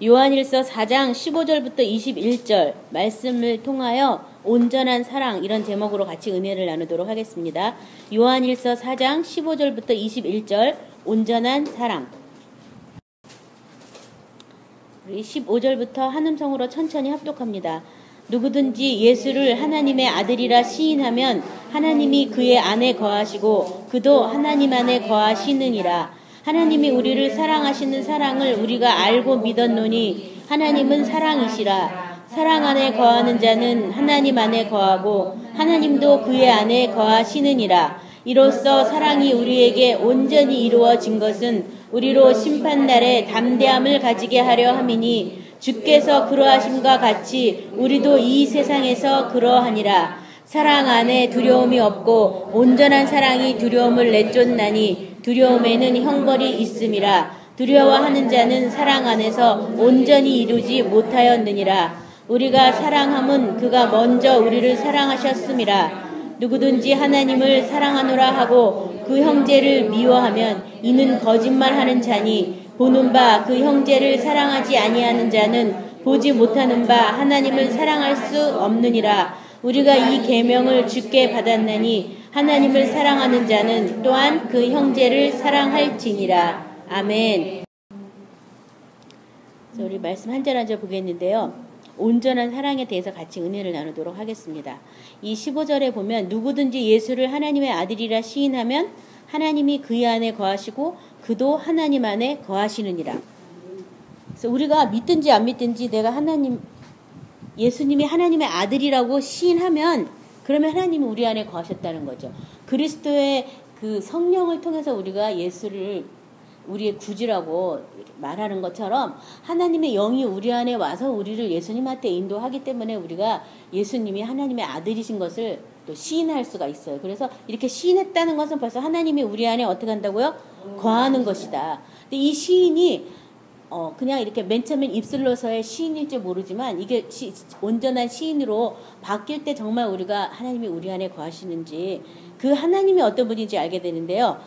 요한일서 4장 15절부터 21절 말씀을 통하여 온전한 사랑, 이런 제목으로 같이 은혜를 나누도록 하겠습니다. 요한일서 4장 15절부터 21절 온전한 사랑. 우리 15절부터 한음성으로 천천히 합독합니다. 누구든지 예수를 하나님의 아들이라 시인하면 하나님이 그의 안에 거하시고 그도 하나님 안에 거하시느니라. 하나님이 우리를 사랑하시는 사랑을 우리가 알고 믿었노니 하나님은 사랑이시라. 사랑 안에 거하는 자는 하나님 안에 거하고 하나님도 그의 안에 거하시느니라. 이로써 사랑이 우리에게 온전히 이루어진 것은 우리로 심판날에 담대함을 가지게 하려 함이니 주께서 그러하심과 같이 우리도 이 세상에서 그러하니라. 사랑 안에 두려움이 없고 온전한 사랑이 두려움을 내쫓나니 두려움에는 형벌이 있음이라. 두려워하는 자는 사랑 안에서 온전히 이루지 못하였느니라. 우리가 사랑함은 그가 먼저 우리를 사랑하셨음이라. 누구든지 하나님을 사랑하노라 하고 그 형제를 미워하면 이는 거짓말하는 자니 보는 바 그 형제를 사랑하지 아니하는 자는 보지 못하는 바 하나님을 사랑할 수 없느니라. 우리가 이 계명을 주께 받았나니 하나님을 사랑하는 자는 또한 그 형제를 사랑할지니라. 아멘. 우리 말씀 한 절 한 절 보겠는데요. 온전한 사랑에 대해서 같이 은혜를 나누도록 하겠습니다. 이 15절에 보면 누구든지 예수를 하나님의 아들이라 시인하면 하나님이 그의 안에 거하시고 그도 하나님 안에 거하시느니라. 그래서 우리가 믿든지 안 믿든지 내가 예수님이 하나님의 아들이라고 시인하면 그러면 하나님이 우리 안에 거하셨다는 거죠. 그리스도의 그 성령을 통해서 우리가 예수를 우리의 구주라고 말하는 것처럼 하나님의 영이 우리 안에 와서 우리를 예수님한테 인도하기 때문에 우리가 예수님이 하나님의 아들이신 것을 또 시인할 수가 있어요. 그래서 이렇게 시인했다는 것은 벌써 하나님이 우리 안에 어떻게 한다고요? 거하는 것이다. 근데 이 시인이 그냥 이렇게 맨 처음엔 입술로서의 시인일지 모르지만 이게 온전한 시인으로 바뀔 때 정말 우리가 하나님이 우리 안에 거하시는지 그 하나님이 어떤 분인지 알게 되는데요.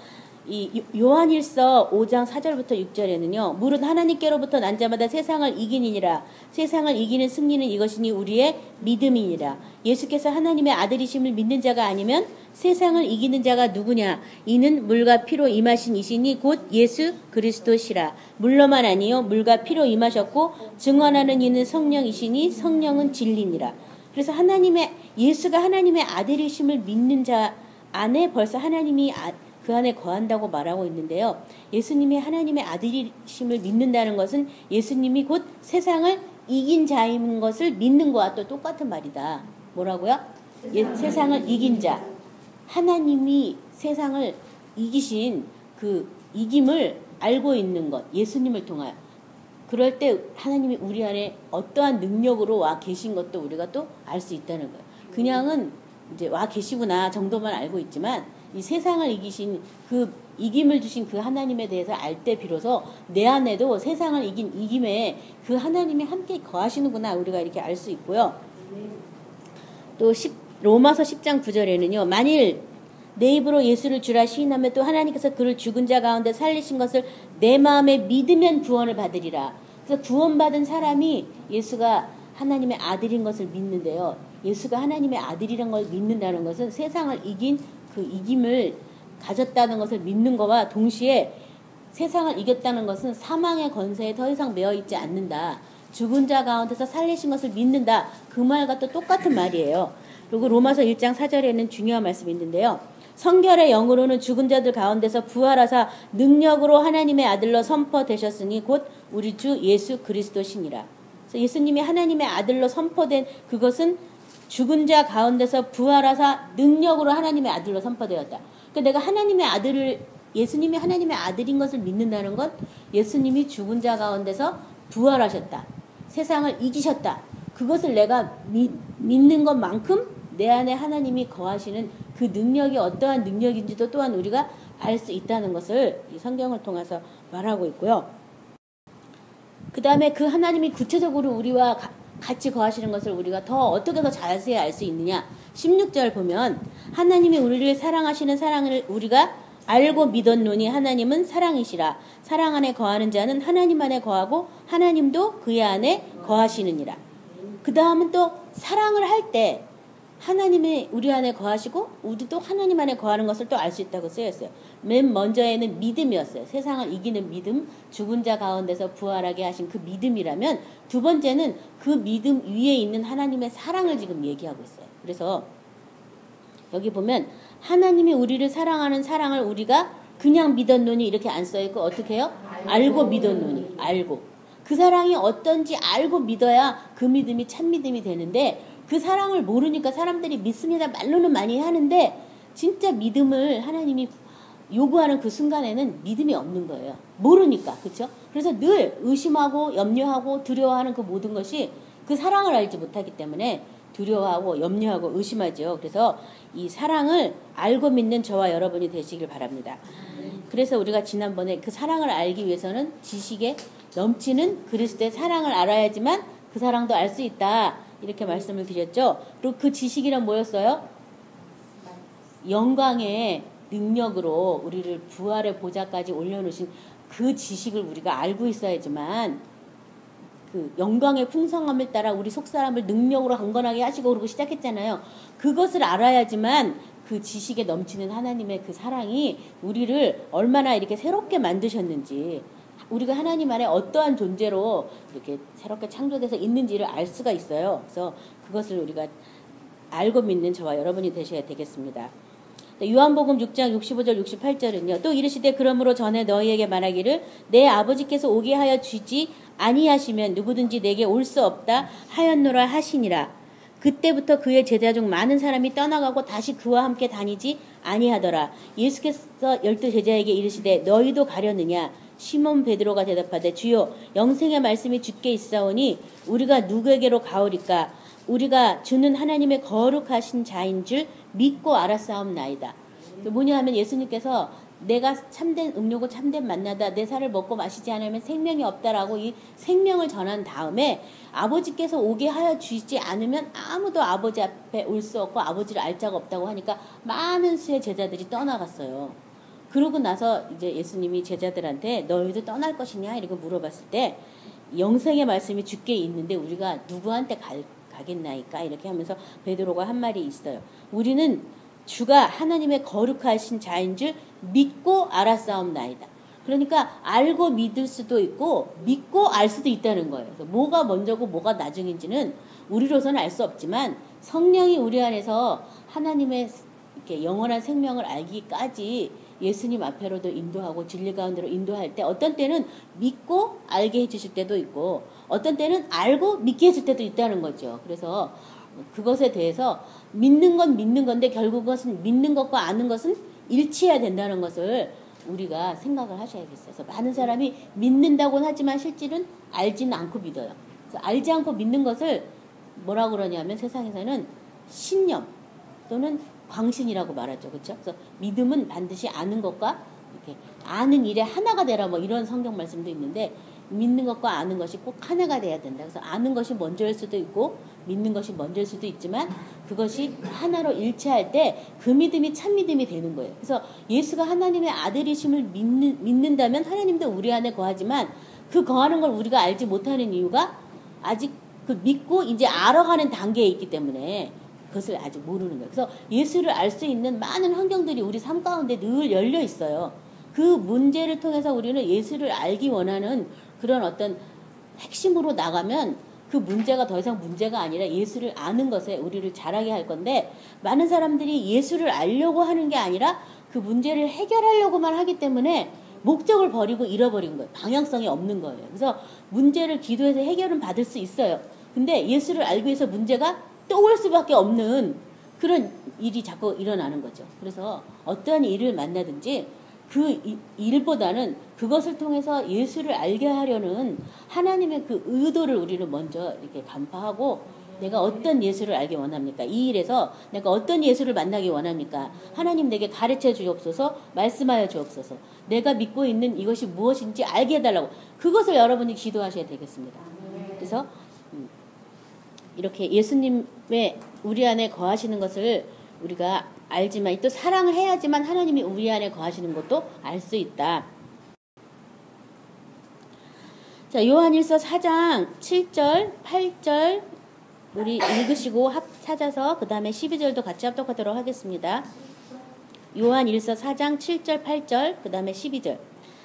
이 요한일서 5장 4절부터 6절에는요. 무릇 하나님께로부터 난 자마다 세상을 이기니라. 세상을 이기는 승리는 이것이니 우리의 믿음이니라. 예수께서 하나님의 아들이심을 믿는 자가 아니면 세상을 이기는 자가 누구냐? 이는 물과 피로 임하신 이시니 곧 예수 그리스도시라. 물로만 아니요 물과 피로 임하셨고 증언하는 이는 성령이시니 성령은 진리니라. 그래서 예수가 하나님의 아들이심을 믿는 자 안에 벌써 하나님이 그 안에 거한다고 말하고 있는데요. 예수님이 하나님의 아들이심을 믿는다는 것은 예수님이 곧 세상을 이긴 자인 것을 믿는 것과 또 똑같은 말이다. 뭐라고요? 세상을 이긴 자. 하나님이 세상을 이기신 그 이김을 알고 있는 것. 예수님을 통하여. 그럴 때 하나님이 우리 안에 어떠한 능력으로 와 계신 것도 우리가 또 알 수 있다는 거예요. 그냥은 이제 와 계시구나 정도만 알고 있지만 이 세상을 이기신 그 이김을 주신 그 하나님에 대해서 알 때 비로소 내 안에도 세상을 이긴 이김에 그 하나님이 함께 거하시는구나 우리가 이렇게 알 수 있고요. 또 로마서 10장 9절에는요. 만일 내 입으로 예수를 주라 시인하면 또 하나님께서 그를 죽은 자 가운데 살리신 것을 내 마음에 믿으면 구원을 받으리라. 그래서 구원받은 사람이 예수가 하나님의 아들인 것을 믿는데요. 예수가 하나님의 아들이란 걸 믿는다는 것은 세상을 이긴 그 이김을 가졌다는 것을 믿는 것과 동시에 세상을 이겼다는 것은 사망의 권세에 더 이상 매어 있지 않는다. 죽은 자 가운데서 살리신 것을 믿는다. 그 말과 또 똑같은 말이에요. 그리고 로마서 1장 4절에는 중요한 말씀이 있는데요. 성결의 영으로는 죽은 자들 가운데서 부활하사 능력으로 하나님의 아들로 선포되셨으니 곧 우리 주 예수 그리스도시니라. 그래서 예수님이 하나님의 아들로 선포된 그것은 죽은 자 가운데서 부활하사 능력으로 하나님의 아들로 선포되었다. 그러니까 내가 예수님이 하나님의 아들인 것을 믿는다는 건 예수님이 죽은 자 가운데서 부활하셨다. 세상을 이기셨다. 그것을 내가 믿는 것만큼 내 안에 하나님이 거하시는 그 능력이 어떠한 능력인지도 또한 우리가 알 수 있다는 것을 이 성경을 통해서 말하고 있고요. 그 다음에 그 하나님이 구체적으로 우리와 같이 거하시는 것을 우리가 어떻게 더 자세히 알 수 있느냐. 16절 보면 하나님이 우리를 사랑하시는 사랑을 우리가 알고 믿었노니 하나님은 사랑이시라. 사랑 안에 거하는 자는 하나님 안에 거하고 하나님도 그의 안에 거하시느니라. 그 다음은 또 사랑을 할 때 하나님이 우리 안에 거하시고 우리도 하나님 안에 거하는 것을 또 알 수 있다고 쓰였어요. 맨 먼저에는 믿음이었어요. 세상을 이기는 믿음, 죽은 자 가운데서 부활하게 하신 그 믿음이라면, 두 번째는 그 믿음 위에 있는 하나님의 사랑을 지금 얘기하고 있어요. 그래서 여기 보면 하나님이 우리를 사랑하는 사랑을 우리가 그냥 믿었노니 이렇게 안 써있고 어떻게 해요? 알고 믿었노니. 알고. 그 사랑이 어떤지 알고 믿어야 그 믿음이 참 믿음이 되는데, 그 사랑을 모르니까 사람들이 믿습니다 말로는 많이 하는데 진짜 믿음을 하나님이 요구하는 그 순간에는 믿음이 없는 거예요. 모르니까. 그렇죠? 그래서 늘 의심하고 염려하고 두려워하는 그 모든 것이 그 사랑을 알지 못하기 때문에 두려워하고 염려하고 의심하죠. 그래서 이 사랑을 알고 믿는 저와 여러분이 되시길 바랍니다. 그래서 우리가 지난번에 그 사랑을 알기 위해서는 지식에 넘치는 그리스도의 사랑을 알아야지만 그 사랑도 알 수 있다. 이렇게 말씀을 드렸죠. 그리고 그 지식이란 뭐였어요? 영광의 능력으로 우리를 부활의 보좌까지 올려놓으신 그 지식을 우리가 알고 있어야지만 그 영광의 풍성함을 따라 우리 속사람을 능력으로 강건하게 하시고 그러고 시작했잖아요. 그것을 알아야지만 그 지식에 넘치는 하나님의 그 사랑이 우리를 얼마나 이렇게 새롭게 만드셨는지, 우리가 하나님 안에 어떠한 존재로 이렇게 새롭게 창조돼서 있는지를 알 수가 있어요. 그래서 그것을 우리가 알고 믿는 저와 여러분이 되셔야 되겠습니다. 요한복음 6장 65절 68절은요. 또 이르시되 그러므로 전에 너희에게 말하기를 내 아버지께서 오게 하여 주지 아니하시면 누구든지 내게 올 수 없다 하였노라 하시니라. 그때부터 그의 제자 중 많은 사람이 떠나가고 다시 그와 함께 다니지 아니하더라. 예수께서 12 제자에게 이르시되 너희도 가려느냐. 시몬 베드로가 대답하되 주여 영생의 말씀이 주께 있사오니 우리가 누구에게로 가오리까. 우리가 주는 하나님의 거룩하신 자인 줄 믿고 알았사옵나이다. 뭐냐 하면 예수님께서 내가 참된 음료고 참된 만나다 내 살을 먹고 마시지 않으면 생명이 없다라고 이 생명을 전한 다음에 아버지께서 오게 하여 주시지 않으면 아무도 아버지 앞에 올 수 없고 아버지를 알 자가 없다고 하니까 많은 수의 제자들이 떠나갔어요. 그러고 나서 이제 예수님이 제자들한테 너희도 떠날 것이냐 이렇게 물어봤을 때 영생의 말씀이 주께 있는데 우리가 누구한테 가겠나이까 이렇게 하면서 베드로가 한 말이 있어요. 우리는 주가 하나님의 거룩하신 자인 줄 믿고 알았사옵나이다. 그러니까 알고 믿을 수도 있고 믿고 알 수도 있다는 거예요. 그래서 뭐가 먼저고 뭐가 나중인지는 우리로서는 알 수 없지만 성령이 우리 안에서 하나님의 이렇게 영원한 생명을 알기까지 예수님 앞에로도 인도하고 진리 가운데로 인도할 때 어떤 때는 믿고 알게 해주실 때도 있고 어떤 때는 알고 믿게 해줄 때도 있다는 거죠. 그래서 그것에 대해서 믿는 건 믿는 건데 결국 그것은 믿는 것과 아는 것은 일치해야 된다는 것을 우리가 생각을 하셔야겠어요. 그래서 많은 사람이 믿는다고는 하지만 실질은 알지는 않고 믿어요. 그래서 알지 않고 믿는 것을 뭐라고 그러냐면 세상에서는 신념 또는 광신이라고 말하죠. 그렇죠? 그래서 믿음은 반드시 아는 것과 이렇게 아는 일에 하나가 되라 뭐 이런 성경 말씀도 있는데 믿는 것과 아는 것이 꼭 하나가 돼야 된다. 그래서 아는 것이 먼저일 수도 있고 믿는 것이 먼저일 수도 있지만 그것이 하나로 일치할 때 그 믿음이 참 믿음이 되는 거예요. 그래서 예수가 하나님의 아들이심을 믿는다면 하나님도 우리 안에 거하지만 그 거하는 걸 우리가 알지 못하는 이유가 아직 그 믿고 이제 알아가는 단계에 있기 때문에 그것을 아직 모르는 거예요. 그래서 예수를 알 수 있는 많은 환경들이 우리 삶 가운데 늘 열려 있어요. 그 문제를 통해서 우리는 예수를 알기 원하는 그런 어떤 핵심으로 나가면 그 문제가 더 이상 문제가 아니라 예수를 아는 것에 우리를 자라게 할 건데 많은 사람들이 예수를 알려고 하는 게 아니라 그 문제를 해결하려고만 하기 때문에 목적을 버리고 잃어버린 거예요. 방향성이 없는 거예요. 그래서 문제를 기도해서 해결은 받을 수 있어요. 근데 예수를 알기 위해서 문제가 또 올 수밖에 없는 그런 일이 자꾸 일어나는 거죠. 그래서 어떠한 일을 만나든지 그 일보다는 그것을 통해서 예수를 알게 하려는 하나님의 그 의도를 우리는 먼저 이렇게 간파하고 내가 어떤 예수를 알기 원합니까? 이 일에서 내가 어떤 예수를 만나기 원합니까? 하나님 내게 가르쳐 주옵소서, 말씀하여 주옵소서. 내가 믿고 있는 이것이 무엇인지 알게 해달라고. 그것을 여러분이 기도하셔야 되겠습니다. 그래서 이렇게 예수님의 우리 안에 거하시는 것을 우리가 알지만 또 사랑을 해야지만 하나님이 우리 안에 거하시는 것도 알 수 있다. 자, 요한일서 4장 7절, 8절 우리 읽으시고 찾아서 그 다음에 12절도 같이 합독하도록 하겠습니다. 요한일서 4장 7절, 8절 그 다음에 12절.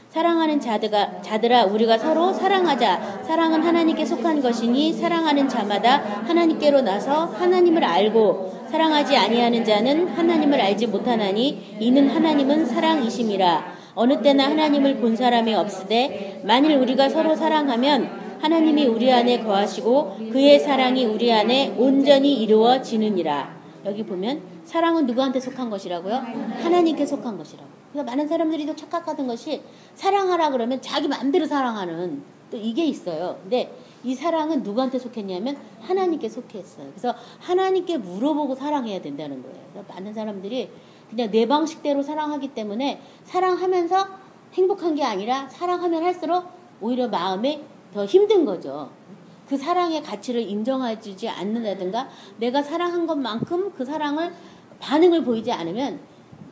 사랑하는 자들아 우리가 서로 사랑하자. 사랑은 하나님께 속한 것이니 사랑하는 자마다 하나님께로 나서 하나님을 알고 사랑하지 아니하는 자는 하나님을 알지 못하나니 이는 하나님은 사랑이심이라. 어느 때나 하나님을 본 사람이 없으되 만일 우리가 서로 사랑하면 하나님이 우리 안에 거하시고 그의 사랑이 우리 안에 온전히 이루어지느니라. 여기 보면 사랑은 누구한테 속한 것이라고요? 하나님께 속한 것이라고. 그래서 많은 사람들이 또 착각하던 것이 사랑하라 그러면 자기 마음대로 사랑하는 또 이게 있어요. 근데 이 사랑은 누구한테 속했냐면 하나님께 속했어요. 그래서 하나님께 물어보고 사랑해야 된다는 거예요. 그래서 많은 사람들이 그냥 내 방식대로 사랑하기 때문에 사랑하면서 행복한 게 아니라 사랑하면 할수록 오히려 마음에 더 힘든 거죠. 그 사랑의 가치를 인정해주지 않는다든가 내가 사랑한 것만큼 그 사랑을 반응을 보이지 않으면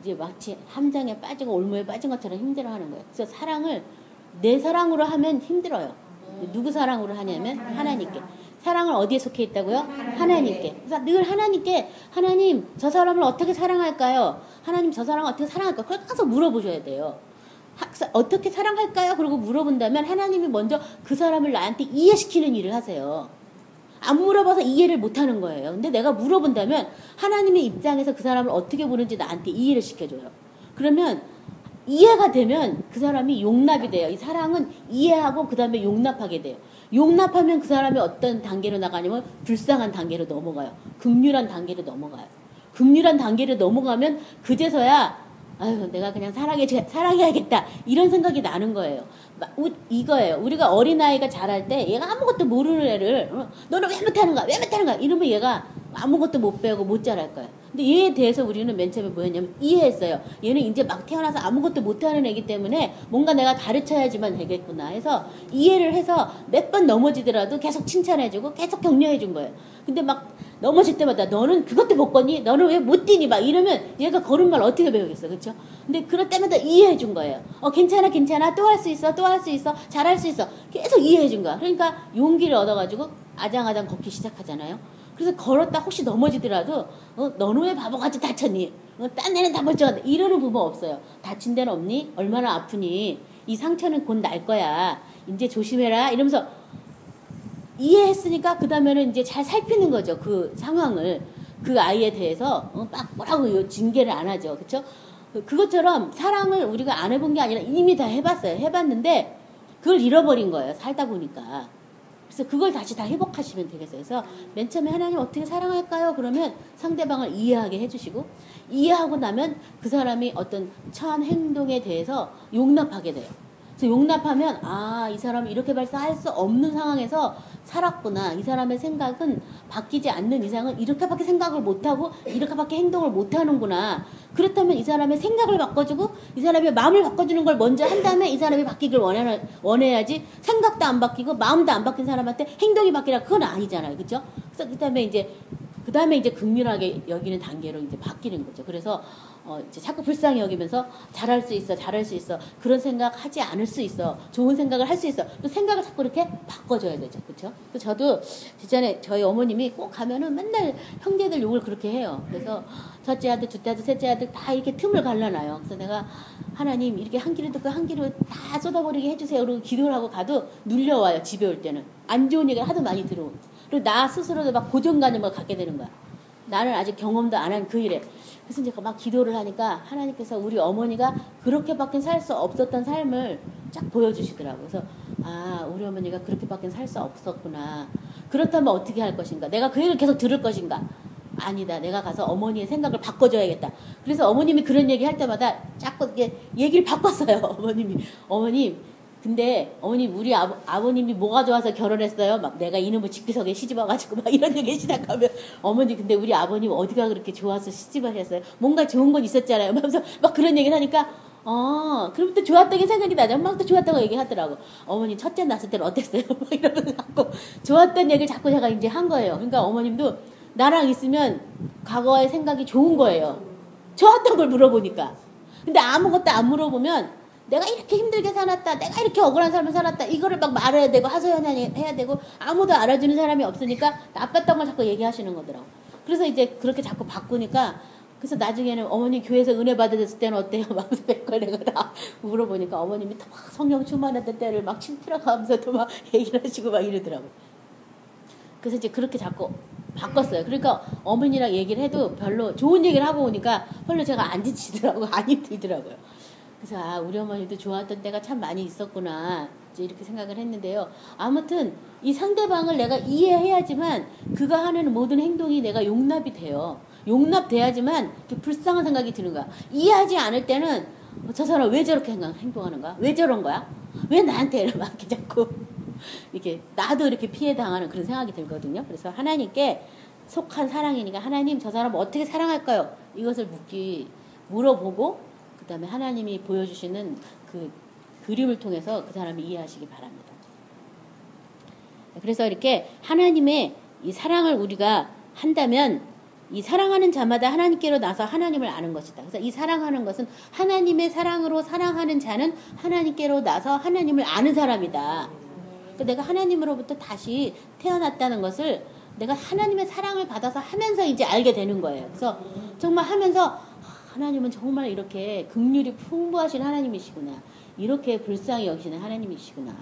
이제 마치 함정에 빠지고 올무에 빠진 것처럼 힘들어하는 거예요. 그래서 사랑을 내 사랑으로 하면 힘들어요. 누구 사랑으로 하냐면 하나님께. 사랑을 어디에 속해 있다고요? 하나님께. 그래서 늘 하나님께 하나님 저 사람을 어떻게 사랑할까요? 하나님 저 사람을 어떻게 사랑할까요? 그걸 가서 물어보셔야 돼요. 어떻게 사랑할까요? 그러고 물어본다면 하나님이 먼저 그 사람을 나한테 이해시키는 일을 하세요. 안 물어봐서 이해를 못하는 거예요. 근데 내가 물어본다면 하나님의 입장에서 그 사람을 어떻게 보는지 나한테 이해를 시켜줘요. 그러면 이해가 되면 그 사람이 용납이 돼요. 이 사랑은 이해하고 그 다음에 용납하게 돼요. 용납하면 그 사람이 어떤 단계로 나가냐면 불쌍한 단계로 넘어가요. 긍휼한 단계로 넘어가요. 긍휼한 단계로 넘어가면 그제서야 아유 내가 그냥 사랑해야겠다 이런 생각이 나는 거예요. 이거예요. 우리가 어린아이가 자랄 때 얘가 아무것도 모르는 애를 너는 왜 못하는가 왜 못하는가 이러면 얘가 아무것도 못 배우고 못 자랄 거예요. 근데 얘에 대해서 우리는 맨 처음에 뭐였냐면 이해했어요. 얘는 이제 막 태어나서 아무것도 못하는 애기 때문에 뭔가 내가 가르쳐야지만 되겠구나 해서 이해를 해서 몇 번 넘어지더라도 계속 칭찬해주고 계속 격려해준 거예요. 근데 막 넘어질 때마다 너는 그것도 못 걷니? 너는 왜 못 뛰니? 막 이러면 얘가 걸음말 어떻게 배우겠어. 그렇죠? 근데 그럴 때마다 이해해 준 거예요. 괜찮아 괜찮아 또 할 수 있어 또 할 수 있어 잘할 수 있어 계속 이해해 준 거야. 그러니까 용기를 얻어가지고 아장아장 걷기 시작하잖아요. 그래서 걸었다 혹시 넘어지더라도 너는 왜 바보같이 다쳤니? 딴 애는 다 멀쩡한데 이러는 부모 없어요. 다친 데는 없니? 얼마나 아프니? 이 상처는 곧 날 거야. 이제 조심해라 이러면서 이해했으니까 그 다음에는 이제 잘 살피는 거죠. 그 상황을 그 아이에 대해서 막 뭐라고 징계를 안 하죠. 그렇죠? 그것처럼 사랑을 우리가 안 해본 게 아니라 이미 다 해봤어요. 해봤는데 그걸 잃어버린 거예요. 살다 보니까. 그래서 그걸 다시 다 회복하시면 되겠어요. 그래서 맨 처음에 하나님 어떻게 사랑할까요? 그러면 상대방을 이해하게 해주시고 이해하고 나면 그 사람이 어떤 처한 행동에 대해서 용납하게 돼요. 그래서 용납하면 이 사람이 이렇게 발사할 수 없는 상황에서 살았구나. 이 사람의 생각은 바뀌지 않는 이상은 이렇게밖에 생각을 못하고 이렇게밖에 행동을 못하는구나. 그렇다면 이 사람의 생각을 바꿔주고 이 사람의 마음을 바꿔주는 걸 먼저 한 다음에 이 사람이 바뀌길 원해야지 생각도 안 바뀌고 마음도 안 바뀐 사람한테 행동이 바뀌라 그건 아니잖아요. 그렇죠? 그래서 그 다음에 이제 긍휼하게 여기는 단계로 이제 바뀌는 거죠. 그래서 이제 자꾸 불쌍히 여기면서 잘할 수 있어 그런 생각 하지 않을 수 있어 좋은 생각을 할 수 있어 또 생각을 자꾸 이렇게 바꿔줘야 되죠. 그렇죠? 저도 예전에 저희 어머님이 꼭 가면은 맨날 형제들 욕을 그렇게 해요. 그래서 첫째 아들 둘째 아들 셋째 아들 다 이렇게 틈을 갈라놔요. 그래서 내가 하나님 이렇게 한 귀로 듣고 한 귀로 다 쏟아버리게 해주세요. 그리고 기도를 하고 가도 눌려와요. 집에 올 때는 안 좋은 얘기를 하도 많이 들어오고 그리고 나 스스로도 막 고정관념을 갖게 되는 거야. 나는 아직 경험도 안 한 그 일에. 그래서 이제 막 기도를 하니까 하나님께서 우리 어머니가 그렇게밖에 살 수 없었던 삶을 쫙 보여주시더라고요. 그래서 우리 어머니가 그렇게밖에 살 수 없었구나. 그렇다면 어떻게 할 것인가? 내가 그 얘기를 계속 들을 것인가? 아니다. 내가 가서 어머니의 생각을 바꿔줘야겠다. 그래서 어머님이 그런 얘기 할 때마다 자꾸 이렇게 얘기를 바꿨어요. 어머님 근데 어머님 우리 아버님이 뭐가 좋아서 결혼했어요? 막 내가 이놈의 직비석에 시집와가지고 막 이런 얘기 시작하면 어머니 근데 우리 아버님 어디가 그렇게 좋아서 시집하셨어요? 뭔가 좋은 건 있었잖아요. 하면서 막 그런 얘기를 하니까 그럼 또 좋았다는 생각이 나죠. 막 또 좋았다고 얘기하더라고. 어머니 첫째 낳았을 때는 어땠어요? 막 이러면서 자꾸 좋았던 얘기를 자꾸 제가 이제 한 거예요. 그러니까 어머님도 나랑 있으면 과거의 생각이 좋은 거예요. 좋았던 걸 물어보니까. 근데 아무것도 안 물어보면 내가 이렇게 힘들게 살았다, 내가 이렇게 억울한 삶을 살았다, 이거를 막 말해야 되고 하소연해야 되고 아무도 알아주는 사람이 없으니까 나빴던 걸 자꾸 얘기하시는 거더라고. 그래서 이제 그렇게 자꾸 바꾸니까, 그래서 나중에는 어머니 교회에서 은혜 받으셨을 때는 어때요? 막 그걸 내가 다 물어보니까 어머님이 또 막 성령 충만했던 때를 막 침틀어가면서 또 막 얘기를 하시고 막 이러더라고. 그래서 이제 그렇게 자꾸 바꿨어요. 그러니까 어머니랑 얘기를 해도 별로 좋은 얘기를 하고 오니까 별로 제가 안 지치더라고요. 안 힘들더라고요. 그래서 아, 우리 어머니도 좋았던 때가 참 많이 있었구나, 이제 이렇게 생각을 했는데요. 아무튼 이 상대방을 내가 이해해야지만 그가 하는 모든 행동이 내가 용납이 돼요. 용납돼야지만 불쌍한 생각이 드는 거야. 이해하지 않을 때는 저 사람 왜 저렇게 행동하는 거야? 왜 저런 거야? 왜 나한테 이렇게 자꾸 이렇게 나도 이렇게 피해 당하는 그런 생각이 들거든요. 그래서 하나님께 속한 사랑이니까 하나님 저 사람 어떻게 사랑할까요? 이것을 물어보고 그 다음에 하나님이 보여주시는 그 그림을 통해서 그 사람이 이해하시기 바랍니다. 그래서 이렇게 하나님의 이 사랑을 우리가 한다면 이 사랑하는 자마다 하나님께로 나서 하나님을 아는 것이다. 그래서 이 사랑하는 것은 하나님의 사랑으로 사랑하는 자는 하나님께로 나서 하나님을 아는 사람이다. 그러니까 내가 하나님으로부터 다시 태어났다는 것을 내가 하나님의 사랑을 받아서 하면서 이제 알게 되는 거예요. 그래서 정말 하면서 하나님은 정말 이렇게 긍휼이 풍부하신 하나님이시구나, 이렇게 불쌍히 여기시는 하나님이시구나.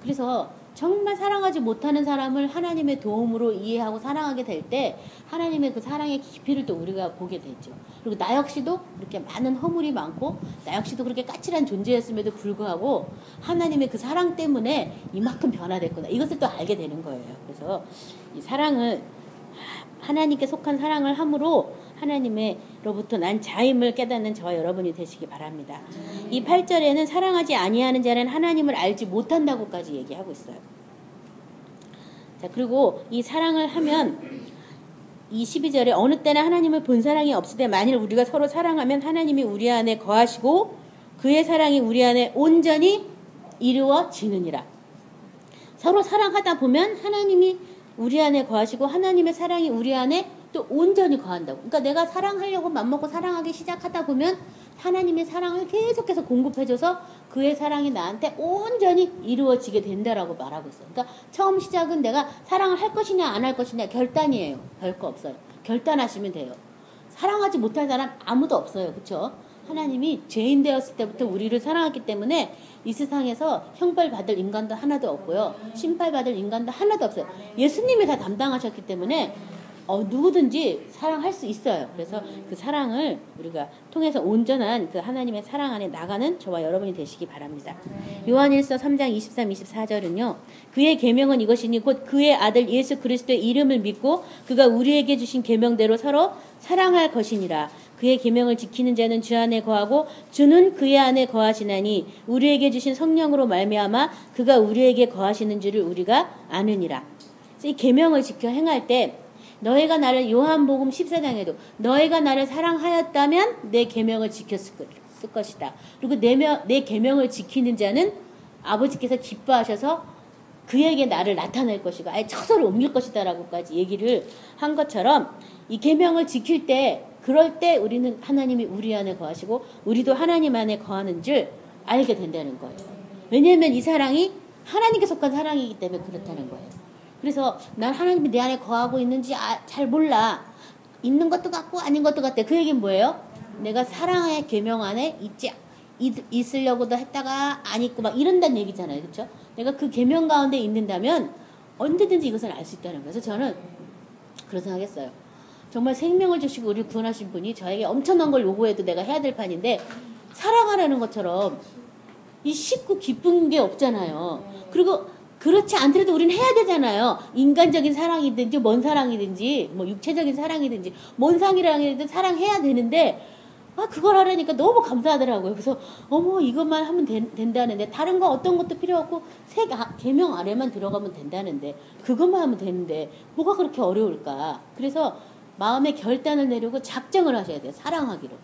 그래서 정말 사랑하지 못하는 사람을 하나님의 도움으로 이해하고 사랑하게 될 때 하나님의 그 사랑의 깊이를 또 우리가 보게 되죠. 그리고 나 역시도 그렇게 많은 허물이 많고 나 역시도 그렇게 까칠한 존재였음에도 불구하고 하나님의 그 사랑 때문에 이만큼 변화됐구나, 이것을 또 알게 되는 거예요. 그래서 이 사랑을, 하나님께 속한 사랑을 함으로 하나님의로부터 난 자임을 깨닫는 저와 여러분이 되시기 바랍니다. 이 8절에는 사랑하지 아니하는 자는 하나님을 알지 못한다고까지 얘기하고 있어요. 자, 그리고 이 사랑을 하면 이 12절에 어느 때나 하나님을 본 사랑이 없을 때 만일 우리가 서로 사랑하면 하나님이 우리 안에 거하시고 그의 사랑이 우리 안에 온전히 이루어지느니라. 서로 사랑하다 보면 하나님이 우리 안에 거하시고 하나님의 사랑이 우리 안에 또 온전히 거한다고. 그러니까 내가 사랑하려고 맘먹고 사랑하기 시작하다 보면 하나님의 사랑을 계속해서 공급해줘서 그의 사랑이 나한테 온전히 이루어지게 된다라고 말하고 있어요. 그러니까 처음 시작은 내가 사랑을 할 것이냐 안 할 것이냐 결단이에요. 별거 없어요. 결단하시면 돼요. 사랑하지 못할 사람 아무도 없어요. 그렇죠? 하나님이 죄인 되었을 때부터 우리를 사랑했기 때문에 이 세상에서 형벌 받을 인간도 하나도 없고요, 심판 받을 인간도 하나도 없어요. 예수님이 다 담당하셨기 때문에 누구든지 사랑할 수 있어요. 그래서 그 사랑을 우리가 통해서 온전한 그 하나님의 사랑 안에 나가는 저와 여러분이 되시기 바랍니다. 요한일서 3장 23, 24절은요. 그의 계명은 이것이니 곧 그의 아들 예수 그리스도의 이름을 믿고 그가 우리에게 주신 계명대로 서로 사랑할 것이니라. 그의 계명을 지키는 자는 주 안에 거하고 주는 그의 안에 거하시나니 우리에게 주신 성령으로 말미암아 그가 우리에게 거하시는 줄을 우리가 아느니라. 이 계명을 지켜 행할 때 너희가 나를, 요한복음 14장에도 너희가 나를 사랑하였다면 내 계명을 지켰을 것이다. 그리고 내 계명을 지키는 자는 아버지께서 기뻐하셔서 그에게 나를 나타낼 것이고 아예 처소를 옮길 것이다 라고까지 얘기를 한 것처럼 이 계명을 지킬 때, 그럴 때 우리는 하나님이 우리 안에 거하시고 우리도 하나님 안에 거하는 줄 알게 된다는 거예요. 왜냐하면 이 사랑이 하나님께 속한 사랑이기 때문에 그렇다는 거예요. 그래서 난 하나님이 내 안에 거하고 있는지 잘 몰라. 있는 것도 같고 아닌 것도 같아. 그 얘기는 뭐예요? 내가 사랑의 계명 안에 있으려고도 했다가 안 있고 막 이런다는 얘기잖아요. 그렇죠? 내가 그 계명 가운데 있는다면 언제든지 이것을 알 수 있다는 거예요. 그래서 저는 그런 생각했어요. 정말 생명을 주시고 우리를 구원하신 분이 저에게 엄청난 걸 요구해도 내가 해야 될 판인데 사랑하라는 것처럼 이 쉽고 기쁜 게 없잖아요. 그리고 그렇지 않더라도 우리는 해야 되잖아요. 인간적인 사랑이든지 뭔 사랑이든지 뭐 육체적인 사랑이든지 뭔 사랑이든 사랑해야 되는데 그걸 하라니까 너무 감사하더라고요. 그래서 어머 이것만 하면 된다는데 다른 거 어떤 것도 필요 없고 새 계명 아래만 들어가면 된다는데 그것만 하면 되는데 뭐가 그렇게 어려울까. 그래서 마음의 결단을 내리고 작정을 하셔야 돼요. 사랑하기로.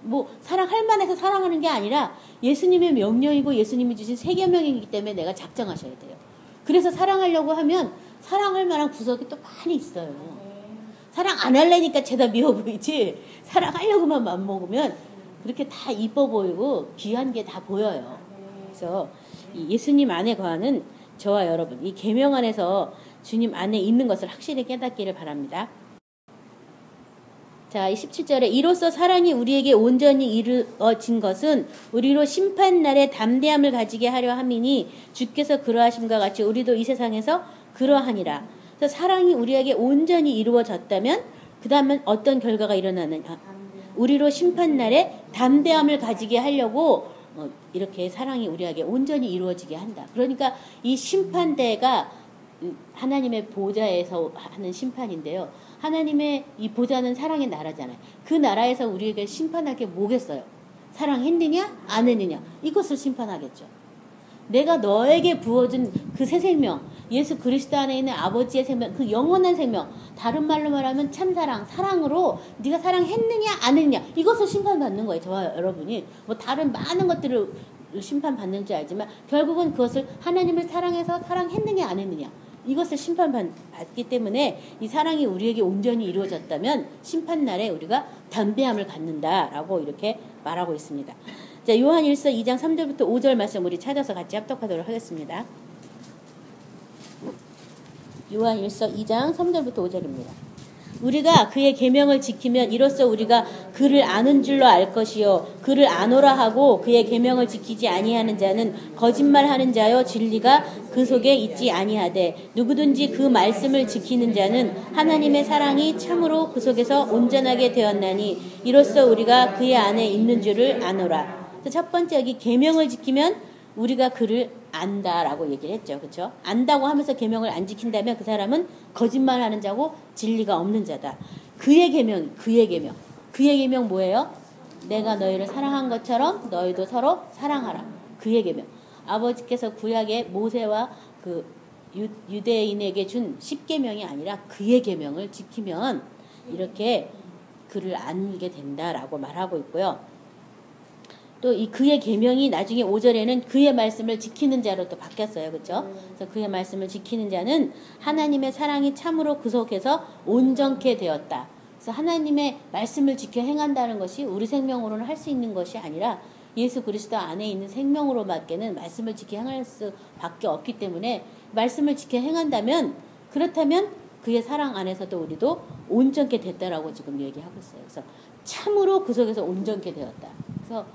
뭐 사랑할 만해서 사랑하는 게 아니라 예수님의 명령이고 예수님이 주신 새 계명이기 때문에 내가 작정하셔야 돼요. 그래서 사랑하려고 하면 사랑할 만한 구석이 또 많이 있어요. 사랑 안 할래니까 죄다 미워 보이지, 사랑하려고만 맘먹으면 그렇게 다 이뻐 보이고 귀한 게 다 보여요. 그래서 이 예수님 안에 거하는 저와 여러분, 이 계명 안에서 주님 안에 있는 것을 확실히 깨닫기를 바랍니다. 자, 17절에 이로써 사랑이 우리에게 온전히 이루어진 것은 우리로 심판날에 담대함을 가지게 하려 함이니 주께서 그러하심과 같이 우리도 이 세상에서 그러하니라. 그래서 사랑이 우리에게 온전히 이루어졌다면 그 다음은 어떤 결과가 일어나느냐. 우리로 심판날에 담대함을 가지게 하려고 이렇게 사랑이 우리에게 온전히 이루어지게 한다. 그러니까 이 심판대가 하나님의 보좌에서 하는 심판인데요. 하나님의 이 보좌는 사랑의 나라잖아요. 그 나라에서 우리에게 심판할 게 뭐겠어요? 사랑했느냐 안 했느냐, 이것을 심판하겠죠. 내가 너에게 부어준 그 새 생명, 예수 그리스도 안에 있는 아버지의 생명, 그 영원한 생명, 다른 말로 말하면 참사랑, 사랑으로 네가 사랑했느냐 안 했느냐, 이것을 심판받는 거예요. 저와 여러분이 뭐 다른 많은 것들을 심판받는 줄 알지만 결국은 그것을 하나님을 사랑해서 사랑했느냐 안 했느냐, 이것을 심판받기 때문에 이 사랑이 우리에게 온전히 이루어졌다면 심판날에 우리가 담대함을 갖는다라고 이렇게 말하고 있습니다. 자, 요한일서 2장 3절부터 5절 말씀 우리 찾아서 같이 합독하도록 하겠습니다. 요한일서 2장 3절부터 5절입니다. 우리가 그의 계명을 지키면 이로써 우리가 그를 아는 줄로 알 것이요 그를 아노라 하고 그의 계명을 지키지 아니하는 자는 거짓말하는 자요 진리가 그 속에 있지 아니하되 누구든지 그 말씀을 지키는 자는 하나님의 사랑이 참으로 그 속에서 온전하게 되었나니 이로써 우리가 그의 안에 있는 줄을 아노라. 첫 번째, 여기 계명을 지키면 우리가 그를 안다라고 얘기를 했죠. 그렇죠? 안다고 하면서 계명을 안 지킨다면 그 사람은 거짓말하는 자고 진리가 없는 자다. 그의 계명 뭐예요? 내가 너희를 사랑한 것처럼 너희도 서로 사랑하라. 그의 계명. 아버지께서 구약의 모세와 그 유대인에게 준 10계명이 아니라 그의 계명을 지키면 이렇게 그를 알게 된다라고 말하고 있고요. 또 이 그의 계명이 나중에 5절에는 그의 말씀을 지키는 자로 또 바뀌었어요. 그렇죠? 그래서 그의 말씀을 지키는 자는 하나님의 사랑이 참으로 그 속에서 온전케 되었다. 그래서 하나님의 말씀을 지켜 행한다는 것이 우리 생명으로는 할 수 있는 것이 아니라 예수 그리스도 안에 있는 생명으로밖에는 말씀을 지켜 행할 수밖에 없기 때문에 말씀을 지켜 행한다면, 그렇다면 그의 사랑 안에서도 우리도 온전케 됐다라고 지금 얘기하고 있어요. 그래서 참으로 그 속에서 온전케 되었다. 그래서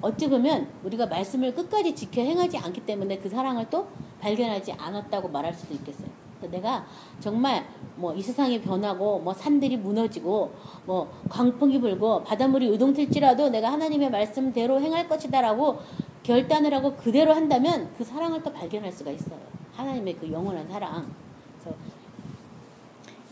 어찌 보면 우리가 말씀을 끝까지 지켜 행하지 않기 때문에 그 사랑을 또 발견하지 않았다고 말할 수도 있겠어요. 내가 정말 뭐 이 세상이 변하고 뭐 산들이 무너지고 뭐 광풍이 불고 바닷물이 요동칠지라도 내가 하나님의 말씀대로 행할 것이다라고 결단을 하고 그대로 한다면 그 사랑을 또 발견할 수가 있어요. 하나님의 그 영원한 사랑.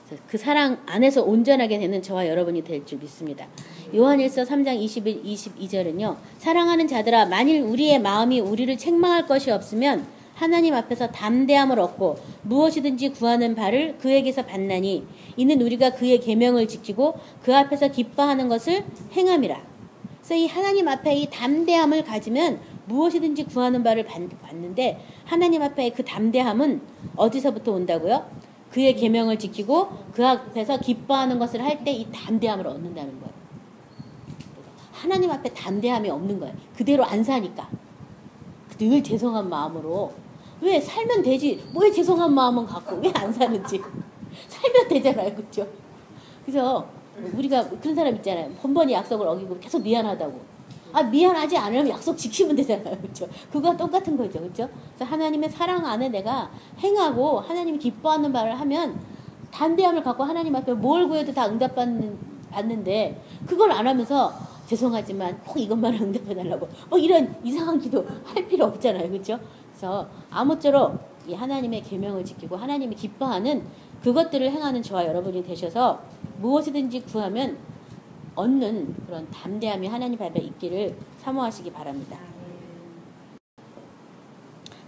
그래서 그 사랑 안에서 온전하게 되는 저와 여러분이 될 줄 믿습니다. 요한일서 3장 21, 22절은요. 사랑하는 자들아, 만일 우리의 마음이 우리를 책망할 것이 없으면 하나님 앞에서 담대함을 얻고 무엇이든지 구하는 바를 그에게서 받나니 이는 우리가 그의 계명을 지키고 그 앞에서 기뻐하는 것을 행함이라. 그래서 이 하나님 앞에 이 담대함을 가지면 무엇이든지 구하는 바를 받는데, 하나님 앞에 그 담대함은 어디서부터 온다고요? 그의 계명을 지키고 그 앞에서 기뻐하는 것을 할 때 이 담대함을 얻는다는 거예요. 하나님 앞에 담대함이 없는 거예요. 그대로 안 사니까. 늘 죄송한 마음으로. 왜 살면 되지? 왜 죄송한 마음은 갖고 왜 안 사는지. 살면 되잖아요. 그렇죠? 그래서 우리가 그런 사람 있잖아요. 번번이 약속을 어기고 계속 미안하다고. 미안하지 않으면 약속 지키면 되잖아요. 그렇죠? 그거와 똑같은 거죠. 그렇죠? 그래서 하나님의 사랑 안에 내가 행하고 하나님이 기뻐하는 바를 하면 담대함을 갖고 하나님 앞에 뭘 구해도 다 응답받는데, 그걸 안 하면서 죄송하지만 꼭 이것만 응답해달라고 뭐 이런 이상한 기도 할 필요 없잖아요. 그렇죠? 그래서 아무쪼록 이 하나님의 계명을 지키고 하나님이 기뻐하는 그것들을 행하는 저와 여러분이 되셔서 무엇이든지 구하면 얻는 그런 담대함이 하나님 앞에 있기를 사모하시기 바랍니다.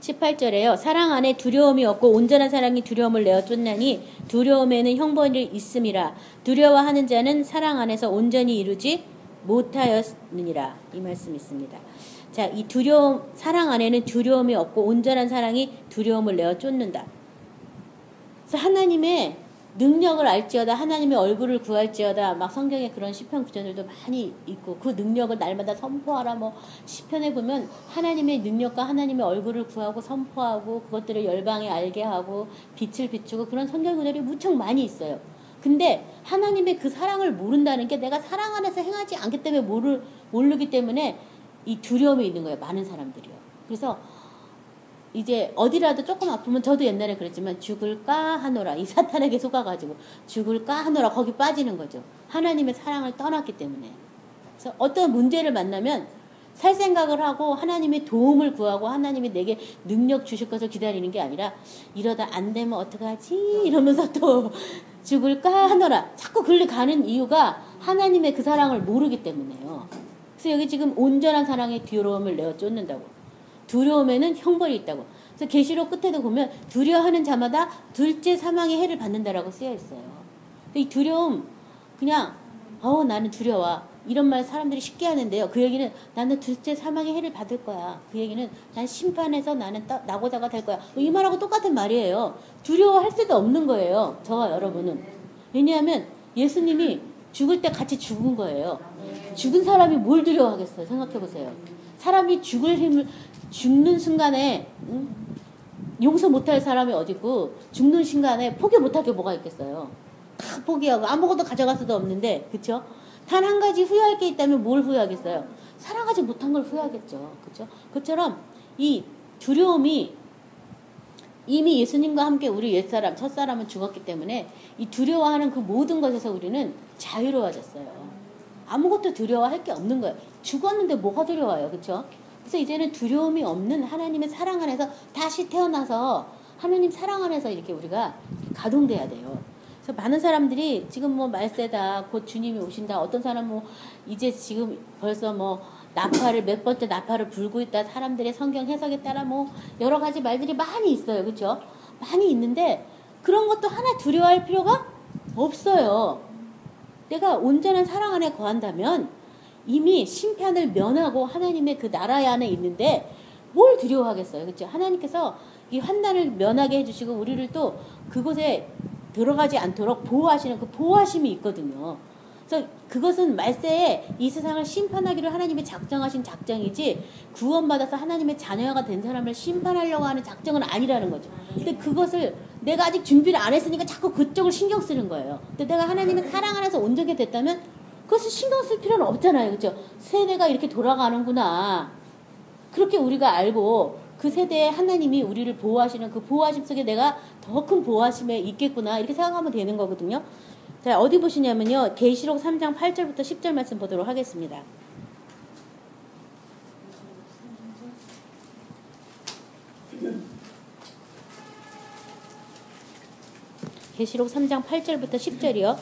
18절에요. 사랑 안에 두려움이 없고 온전한 사랑이 두려움을 내어 쫓나니 두려움에는 형벌이 있음이라. 두려워하는 자는 사랑 안에서 온전히 이루지 못하였느니라. 이 말씀이 있습니다. 자, 이 두려움, 사랑 안에는 두려움이 없고 온전한 사랑이 두려움을 내어 쫓는다. 그래서 하나님의 능력을 알지어다 하나님의 얼굴을 구할지어다 막 성경에 그런 시편 구절들도 많이 있고 그 능력을 날마다 선포하라 뭐 시편에 보면 하나님의 능력과 하나님의 얼굴을 구하고 선포하고 그것들을 열방에 알게 하고 빛을 비추고 그런 성경 구절이 무척 많이 있어요. 근데 하나님의 그 사랑을 모른다는 게 내가 사랑 안에서 행하지 않기 때문에 모르기 때문에 이 두려움이 있는 거예요. 많은 사람들이요. 그래서 이제 어디라도 조금 아프면 저도 옛날에 그랬지만 죽을까 하노라 이 사탄에게 속아가지고 죽을까 하노라 거기 빠지는 거죠. 하나님의 사랑을 떠났기 때문에. 그래서 어떤 문제를 만나면 살 생각을 하고 하나님의 도움을 구하고 하나님이 내게 능력 주실 것을 기다리는 게 아니라 이러다 안 되면 어떡하지 이러면서 또 죽을까 하노라 자꾸 글리 가는 이유가 하나님의 그 사랑을 모르기 때문에요. 그래서 여기 지금 온전한 사랑의 두려움을 내어 쫓는다고. 두려움에는 형벌이 있다고. 그래서 계시록 끝에도 보면 두려워하는 자마다 둘째 사망의 해를 받는다라고 쓰여 있어요. 이 두려움 그냥 나는 두려워 이런 말 사람들이 쉽게 하는데요. 그 얘기는 나는 둘째 사망의 해를 받을 거야. 그 얘기는 난 심판에서 나는 나고자가 될 거야. 이 말하고 똑같은 말이에요. 두려워할 수도 없는 거예요. 저와 여러분은. 왜냐하면 예수님이 죽을 때 같이 죽은 거예요. 죽은 사람이 뭘 두려워하겠어요. 생각해 보세요. 사람이 죽는 순간에 용서 못할 사람이 어딨고 죽는 순간에 포기 못할 게 뭐가 있겠어요. 다 포기하고 아무것도 가져갈 수도 없는데 그쵸? 단 한 가지 후회할 게 있다면 뭘 후회하겠어요? 사랑하지 못한 걸 후회하겠죠. 그쵸? 그처럼 이 두려움이 이미 예수님과 함께 우리 옛사람, 첫사람은 죽었기 때문에 이 두려워하는 그 모든 것에서 우리는 자유로워졌어요. 아무것도 두려워할 게 없는 거예요. 죽었는데 뭐가 두려워요. 그쵸? 그래서 이제는 두려움이 없는 하나님의 사랑 안에서 다시 태어나서 하나님 사랑 안에서 이렇게 우리가 가동돼야 돼요. 그래서 많은 사람들이 지금 뭐 말세다, 곧 주님이 오신다. 어떤 사람 뭐 이제 지금 벌써 뭐 나팔을 몇 번째 나팔을 불고 있다. 사람들의 성경 해석에 따라 뭐 여러 가지 말들이 많이 있어요. 그렇죠? 많이 있는데 그런 것도 하나 두려워할 필요가 없어요. 내가 온전한 사랑 안에 거한다면 이미 심판을 면하고 하나님의 그 나라 안에 있는데 뭘 두려워하겠어요. 그렇죠? 하나님께서 이 환난을 면하게 해주시고 우리를 또 그곳에 들어가지 않도록 보호하시는 그 보호하심이 있거든요. 그래서 그것은 말세에 이 세상을 심판하기로 하나님이 작정하신 작정이지 구원받아서 하나님의 자녀가 된 사람을 심판하려고 하는 작정은 아니라는 거죠. 근데 그것을 내가 아직 준비를 안 했으니까 자꾸 그쪽을 신경 쓰는 거예요. 근데 내가 하나님의 사랑 안에서 온전히 됐다면 그것을 신경 쓸 필요는 없잖아요. 그렇죠? 세대가 이렇게 돌아가는구나. 그렇게 우리가 알고 그 세대에 하나님이 우리를 보호하시는 그 보호하심 속에 내가 더 큰 보호하심에 있겠구나. 이렇게 생각하면 되는 거거든요. 자, 어디 보시냐면요. 계시록 3장 8절부터 10절 말씀 보도록 하겠습니다. 계시록 3장 8절부터 10절이요.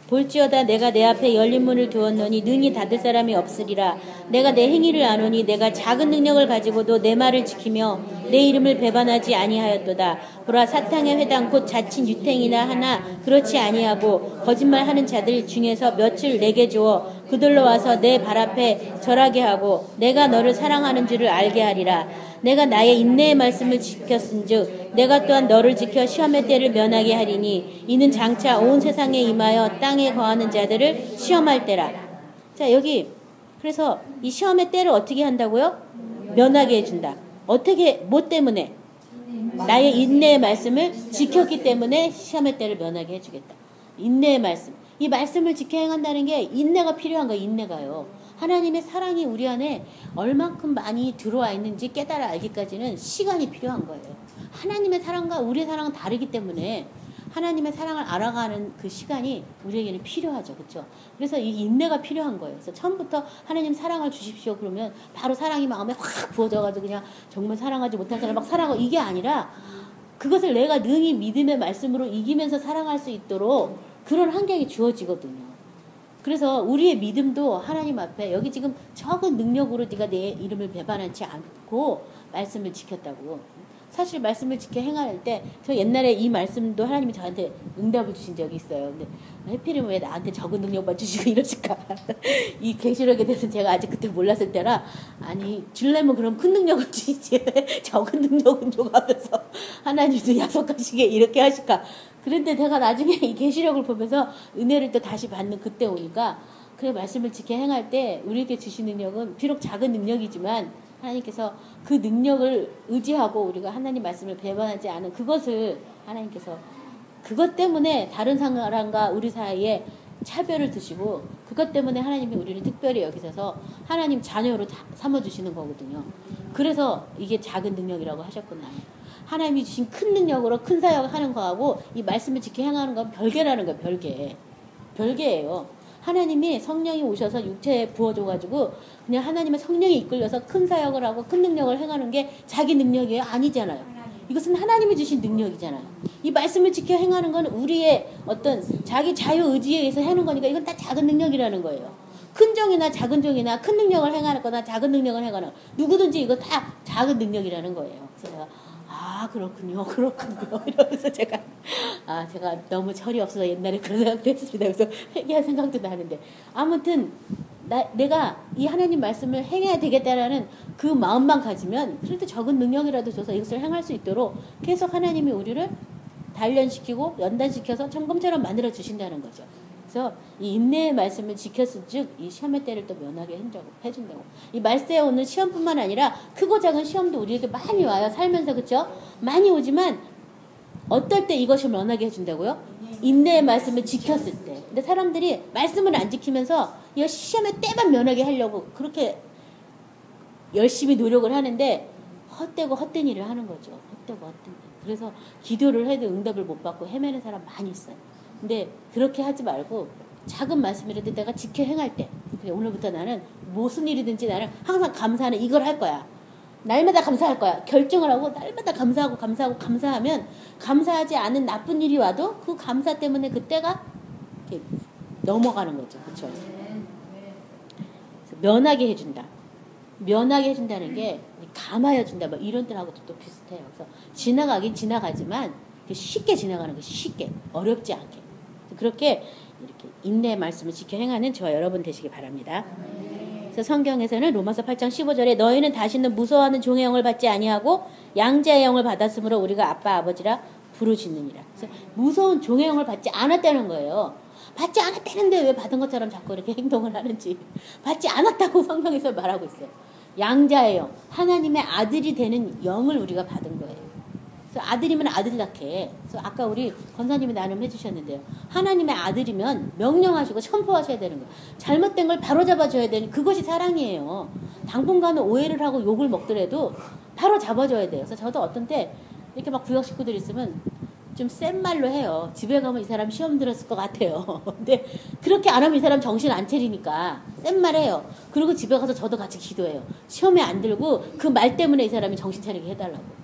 볼지어다 내가 내 앞에 열린 문을 두었노니 능히 닫을 사람이 없으리라. 내가 내 행위를 아노니 내가 작은 능력을 가지고도 내 말을 지키며 내 이름을 배반하지 아니하였도다. 보라 사탕의 회당 곧 자칭 유탱이나 하나 그렇지 아니하고 거짓말하는 자들 중에서 몇을 내게 주어 그들로 와서 내 발 앞에 절하게 하고 내가 너를 사랑하는 줄을 알게 하리라. 내가 나의 인내의 말씀을 지켰은즉 내가 또한 너를 지켜 시험의 때를 면하게 하리니 이는 장차 온 세상에 임하여 땅에 거하는 자들을 시험할 때라. 자, 여기 그래서 이 시험의 때를 어떻게 한다고요? 면하게 해준다. 어떻게 뭐 때문에? 나의 인내의 말씀을 지켰기 때문에 시험의 때를 면하게 해주겠다. 인내의 말씀. 이 말씀을 지켜 행한다는 게 인내가 필요한 거예요. 인내가요. 하나님의 사랑이 우리 안에 얼만큼 많이 들어와 있는지 깨달아 알기까지는 시간이 필요한 거예요. 하나님의 사랑과 우리의 사랑은 다르기 때문에 하나님의 사랑을 알아가는 그 시간이 우리에게는 필요하죠. 그렇죠? 그래서 이 인내가 필요한 거예요. 그래서 처음부터 하나님 사랑을 주십시오. 그러면 바로 사랑이 마음에 확 부어져가지고 그냥 정말 사랑하지 못한 사람 막 사랑하고 이게 아니라 그것을 내가 능히 믿음의 말씀으로 이기면서 사랑할 수 있도록 그런 환경이 주어지거든요. 그래서 우리의 믿음도 하나님 앞에 여기 지금 적은 능력으로 네가 내 이름을 배반하지 않고 말씀을 지켰다고. 사실 말씀을 지켜 행할 때 저 옛날에 이 말씀도 하나님이 저한테 응답을 주신 적이 있어요. 근데 해필이면 왜 나한테 적은 능력만 주시고 이러실까. 이 계시록에 대해서 제가 아직 그때 몰랐을 때라 아니 줄려면 그럼 큰 능력을 주시지 적은 능력은 줘가면서 하나님도 야속하시게 이렇게 하실까. 그런데 제가 나중에 이 계시록을 보면서 은혜를 또 다시 받는 그때 오니까 그래 말씀을 지켜 행할 때 우리에게 주신 능력은 비록 작은 능력이지만 하나님께서 그 능력을 의지하고 우리가 하나님 말씀을 배반하지 않은 그것을 하나님께서 그것 때문에 다른 사람과 우리 사이에 차별을 두시고 그것 때문에 하나님이 우리를 특별히 여기셔서 하나님 자녀로 삼아주시는 거거든요. 그래서 이게 작은 능력이라고 하셨구나. 하나님이 주신 큰 능력으로 큰 사역을 하는 거하고 이 말씀을 지켜 행하는 건 별개라는 거예요. 별개예요. 하나님이 성령이 오셔서 육체에 부어줘가지고 그냥 하나님의 성령이 이끌려서 큰 사역을 하고 큰 능력을 행하는 게 자기 능력이에요? 아니잖아요. 이것은 하나님이 주신 능력이잖아요. 이 말씀을 지켜 행하는 건 우리의 어떤 자기 자유의지에 의해서 하는 거니까 이건 다 작은 능력이라는 거예요. 큰 종이나 작은 종이나 큰 능력을 행하는 거나 작은 능력을 행하는 누구든지 이거 다 작은 능력이라는 거예요. 그래서 내가 그렇군요. 이러면서 제가 너무 철이 없어서 옛날에 그런 생각도 했습니다. 그래서 회개할 생각도 나는데 아무튼 내가 이 하나님 말씀을 행해야 되겠다라는 그 마음만 가지면 그래도 적은 능력이라도 줘서 이것을 행할 수 있도록 계속 하나님이 우리를 단련시키고 연단시켜서 청금처럼 만들어 주신다는 거죠. 그래서 이 인내의 말씀을 지켰을 즉 이 시험의 때를 또 면하게 해준다고. 이 말세에 오는 시험뿐만 아니라 크고 작은 시험도 우리에게 많이 와요. 살면서 그렇죠? 많이 오지만 어떨 때 이것을 면하게 해준다고요? 인내의 말씀을 지켰을 때. 근데 사람들이 말씀을 안 지키면서 이 시험의 때만 면하게 하려고 그렇게 열심히 노력을 하는데 헛되고 헛된 일을 하는 거죠. 헛되고 헛된 일. 그래서 기도를 해도 응답을 못 받고 헤매는 사람 많이 있어요. 근데 그렇게 하지 말고 작은 말씀이라도 내가 지켜 행할 때 그래, 오늘부터 나는 무슨 일이든지 나는 항상 감사하는 이걸 할 거야. 날마다 감사할 거야. 결정을 하고 날마다 감사하면 감사하지 않은 나쁜 일이 와도 그 감사 때문에 그때가 이렇게 넘어가는 거죠. 그렇죠? 면하게 해준다. 면하게 해준다는 게 감하여 준다. 뭐 이런 뜻하고도 또 비슷해요. 그래서 지나가긴 지나가지만 쉽게 지나가는 거 쉽게 어렵지 않게 그렇게 이렇게 인내의 말씀을 지켜 행하는 저와 여러분 되시기 바랍니다. 그래서 성경에서는 로마서 8장 15절에 너희는 다시는 무서워하는 종의 영을 받지 아니하고 양자의 영을 받았으므로 우리가 아빠 아버지라 부르짖느니라. 그래서 무서운 종의 영을 받지 않았다는 거예요. 받지 않았다는데 왜 받은 것처럼 자꾸 이렇게 행동을 하는지 받지 않았다고 성경에서 말하고 있어요. 양자의 영, 하나님의 아들이 되는 영을 우리가 받은 거예요. 그래서 아들이면 아들답게. 그래서 아까 우리 권사님이 나눔해 주셨는데요. 하나님의 아들이면 명령하시고 선포하셔야 되는 거예요. 잘못된 걸 바로 잡아줘야 되는 그것이 사랑이에요. 당분간은 오해를 하고 욕을 먹더라도 바로 잡아줘야 돼요. 그래서 저도 어떤 때 이렇게 막 구역 식구들 있으면 좀 센 말로 해요. 집에 가면 이 사람 시험 들었을 것 같아요. 근데 그렇게 안 하면 이 사람 정신 안 차리니까 센 말 해요. 그리고 집에 가서 저도 같이 기도해요. 시험에 안 들고 그 말 때문에 이 사람이 정신 차리게 해달라고.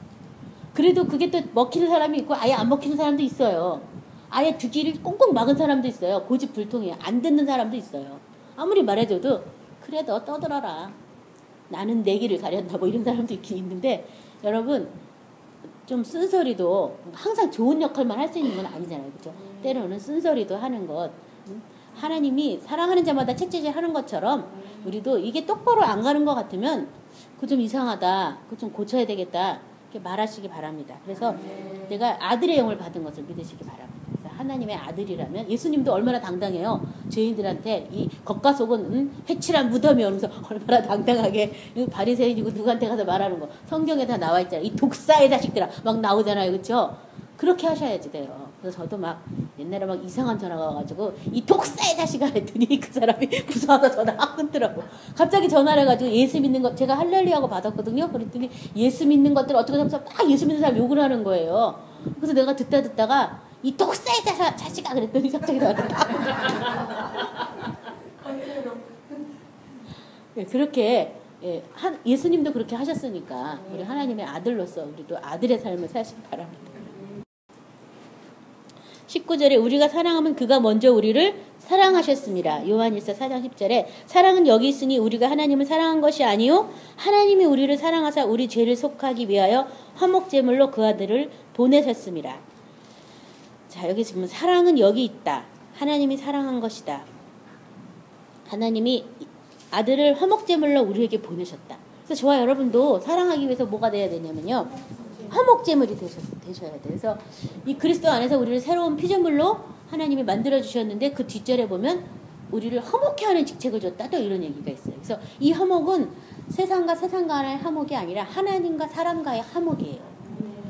그래도 그게 또 먹히는 사람이 있고 아예 안 먹히는 사람도 있어요. 아예 듣기를 꽁꽁 막은 사람도 있어요. 고집불통이에요. 안 듣는 사람도 있어요. 아무리 말해줘도 그래 너 떠들어라. 나는 내 길을 가렸나 뭐 이런 사람도 있긴 있는데 여러분 좀 쓴소리도 항상 좋은 역할만 할 수 있는 건 아니잖아요. 그렇죠? 때로는 쓴소리도 하는 것 하나님이 사랑하는 자마다 책제질하는 것처럼 우리도 이게 똑바로 안 가는 것 같으면 그거 좀 이상하다. 그거 좀 고쳐야 되겠다. 말하시기 바랍니다. 그래서 내가 아들의 영을 받은 것을 믿으시기 바랍니다. 그래서 하나님의 아들이라면 예수님도 얼마나 당당해요. 죄인들한테 이 겉과 속은 회칠한 무덤이 오면서 얼마나 당당하게 바리새인이고 누구한테 가서 말하는 거 성경에 다 나와 있잖아요. 이 독사의 자식들아 막 나오잖아요. 그렇죠? 그렇게 하셔야지 돼요. 그래서 저도 막 옛날에 막 이상한 전화가 와가지고 이 독사의 자식아 했더니 그 사람이 무서워서 전화 확 끊더라고. 갑자기 전화를 해가지고 예수 믿는 것 제가 할렐루야고 받았거든요. 그랬더니 예수 믿는 것들 어떻게 하면서 막 예수 믿는 사람 욕을 하는 거예요. 그래서 내가 듣다가 이 독사의 자식아 그랬더니 갑자기 전화를 네, 그렇게 예수님도 그렇게 하셨으니까 우리 하나님의 아들로서 우리도 아들의 삶을 사시기 바랍니다. 19절에 우리가 사랑하면 그가 먼저 우리를 사랑하셨습니다. 요한일서 4장 10절에 사랑은 여기 있으니 우리가 하나님을 사랑한 것이 아니요 하나님이 우리를 사랑하사 우리 죄를 속하기 위하여 화목제물로 그 아들을 보내셨습니다. 자, 여기 지금 사랑은 여기 있다. 하나님이 사랑한 것이다. 하나님이 아들을 화목제물로 우리에게 보내셨다. 그래서 저와 여러분도 사랑하기 위해서 뭐가 돼야 되냐면요. 화목제물이 되셔야 돼요. 그래서 이 그리스도 안에서 우리를 새로운 피조물로 하나님이 만들어주셨는데 그 뒷절에 보면 우리를 화목케 하는 직책을 줬다. 또 이런 얘기가 있어요. 그래서 이 화목은 세상과 세상과의 화목이 아니라 하나님과 사람과의 화목이에요.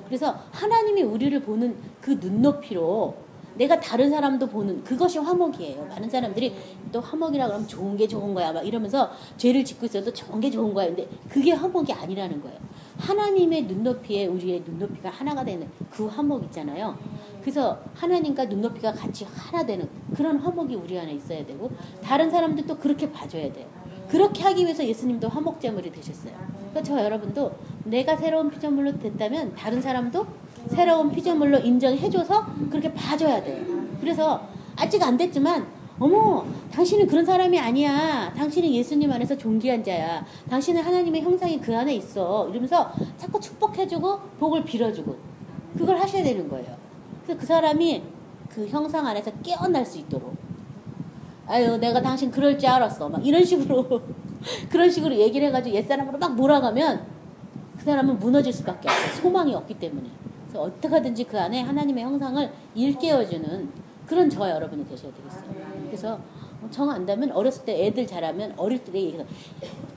그래서 하나님이 우리를 보는 그 눈높이로 내가 다른 사람도 보는 그것이 화목이에요. 많은 사람들이 또 화목이라 그러면 좋은 게 좋은 거야 막 이러면서 죄를 짓고 있어도 좋은 게 좋은 거야. 근데 그게 화목이 아니라는 거예요. 하나님의 눈높이에 우리의 눈높이가 하나가 되는 그 화목 있잖아요. 그래서 하나님과 눈높이가 같이 하나 되는 그런 화목이 우리 안에 있어야 되고 다른 사람도 또 그렇게 봐줘야 돼요. 그렇게 하기 위해서 예수님도 화목제물이 되셨어요. 그러니까 저 여러분도 내가 새로운 피조물로 됐다면 다른 사람도 새로운 피조물로 인정해줘서 그렇게 봐줘야 돼요. 그래서 아직 안 됐지만 어머 당신은 그런 사람이 아니야. 당신은 예수님 안에서 존귀한 자야. 당신은 하나님의 형상이 그 안에 있어. 이러면서 자꾸 축복해주고 복을 빌어주고 그걸 하셔야 되는 거예요. 그래서 그 사람이 그 형상 안에서 깨어날 수 있도록 아유 내가 당신 그럴 줄 알았어. 막 이런 식으로 그런 식으로 얘기를 해가지고 옛사람으로 막 몰아가면 그 사람은 무너질 수밖에 없어요. 소망이 없기 때문에. 그래서 어떻게 하든지 그 안에 하나님의 형상을 일깨워주는 그런 저와 여러분이 되셔야 되겠어요. 그래서 정 안다면 어렸을 때 애들 자라면 어릴 때 얘기해서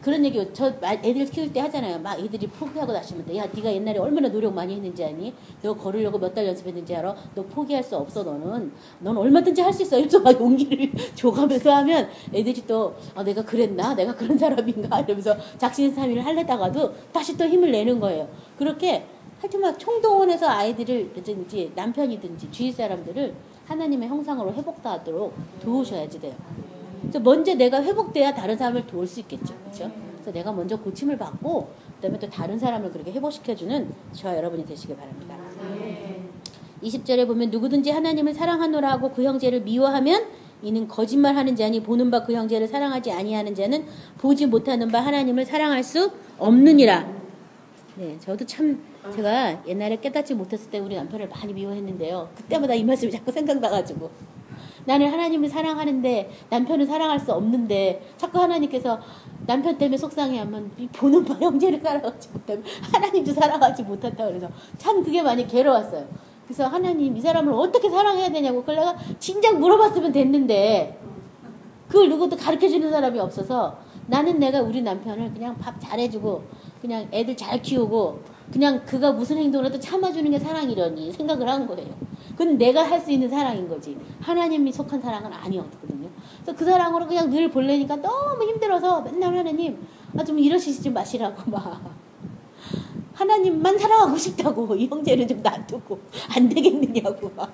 그런 얘기 저 애들 키울 때 하잖아요. 막 애들이 포기하고 나시면 야 네가 옛날에 얼마나 노력 많이 했는지 아니? 너 걸으려고 몇 달 연습했는지 알아? 너 포기할 수 없어 너는. 넌 얼마든지 할 수 있어. 이러면서 막 용기를 줘가면서 하면 애들이 또 내가 그랬나? 내가 그런 사람인가? 이러면서 작심삼일을 하려다가도 다시 또 힘을 내는 거예요. 그렇게 하여튼 막 총동원해서 아이들을 이제 남편이든지 주위 사람들을 하나님의 형상으로 회복하도록 도우셔야지 돼요. 그래서 먼저 내가 회복돼야 다른 사람을 도울 수 있겠죠. 그렇죠? 그래서 내가 먼저 고침을 받고 그다음에 또 다른 사람을 그렇게 회복시켜주는 저와 여러분이 되시길 바랍니다. 20절에 보면 누구든지 하나님을 사랑하노라 하고 그 형제를 미워하면 이는 거짓말하는 자니 보는 바 그 형제를 사랑하지 아니하는 자는 보지 못하는 바 하나님을 사랑할 수 없느니라. 네, 저도 참 제가 옛날에 깨닫지 못했을 때 우리 남편을 많이 미워했는데요. 그때마다 이 말씀이 자꾸 생각나가지고 나는 하나님을 사랑하는데 남편을 사랑할 수 없는데 자꾸 하나님께서 남편 때문에 속상해하면 보는 바 형제를 사랑하지 못하면 하나님도 사랑하지 못한다 그래서 참 그게 많이 괴로웠어요. 그래서 하나님 이 사람을 어떻게 사랑해야 되냐고 그걸 내가 진작 물어봤으면 됐는데 그걸 누구도 가르쳐주는 사람이 없어서 나는 내가 우리 남편을 그냥 밥 잘해주고 그냥 애들 잘 키우고 그냥 그가 무슨 행동을 해도 참아주는 게 사랑이려니 생각을 한 거예요. 그건 내가 할 수 있는 사랑인 거지. 하나님이 속한 사랑은 아니었거든요. 그래서 그 사랑으로 그냥 늘 보려니까 너무 힘들어서 맨날 하나님 좀 이러시지 마시라고 막 하나님만 사랑하고 싶다고 이 형제는 좀 놔두고 안 되겠느냐고 막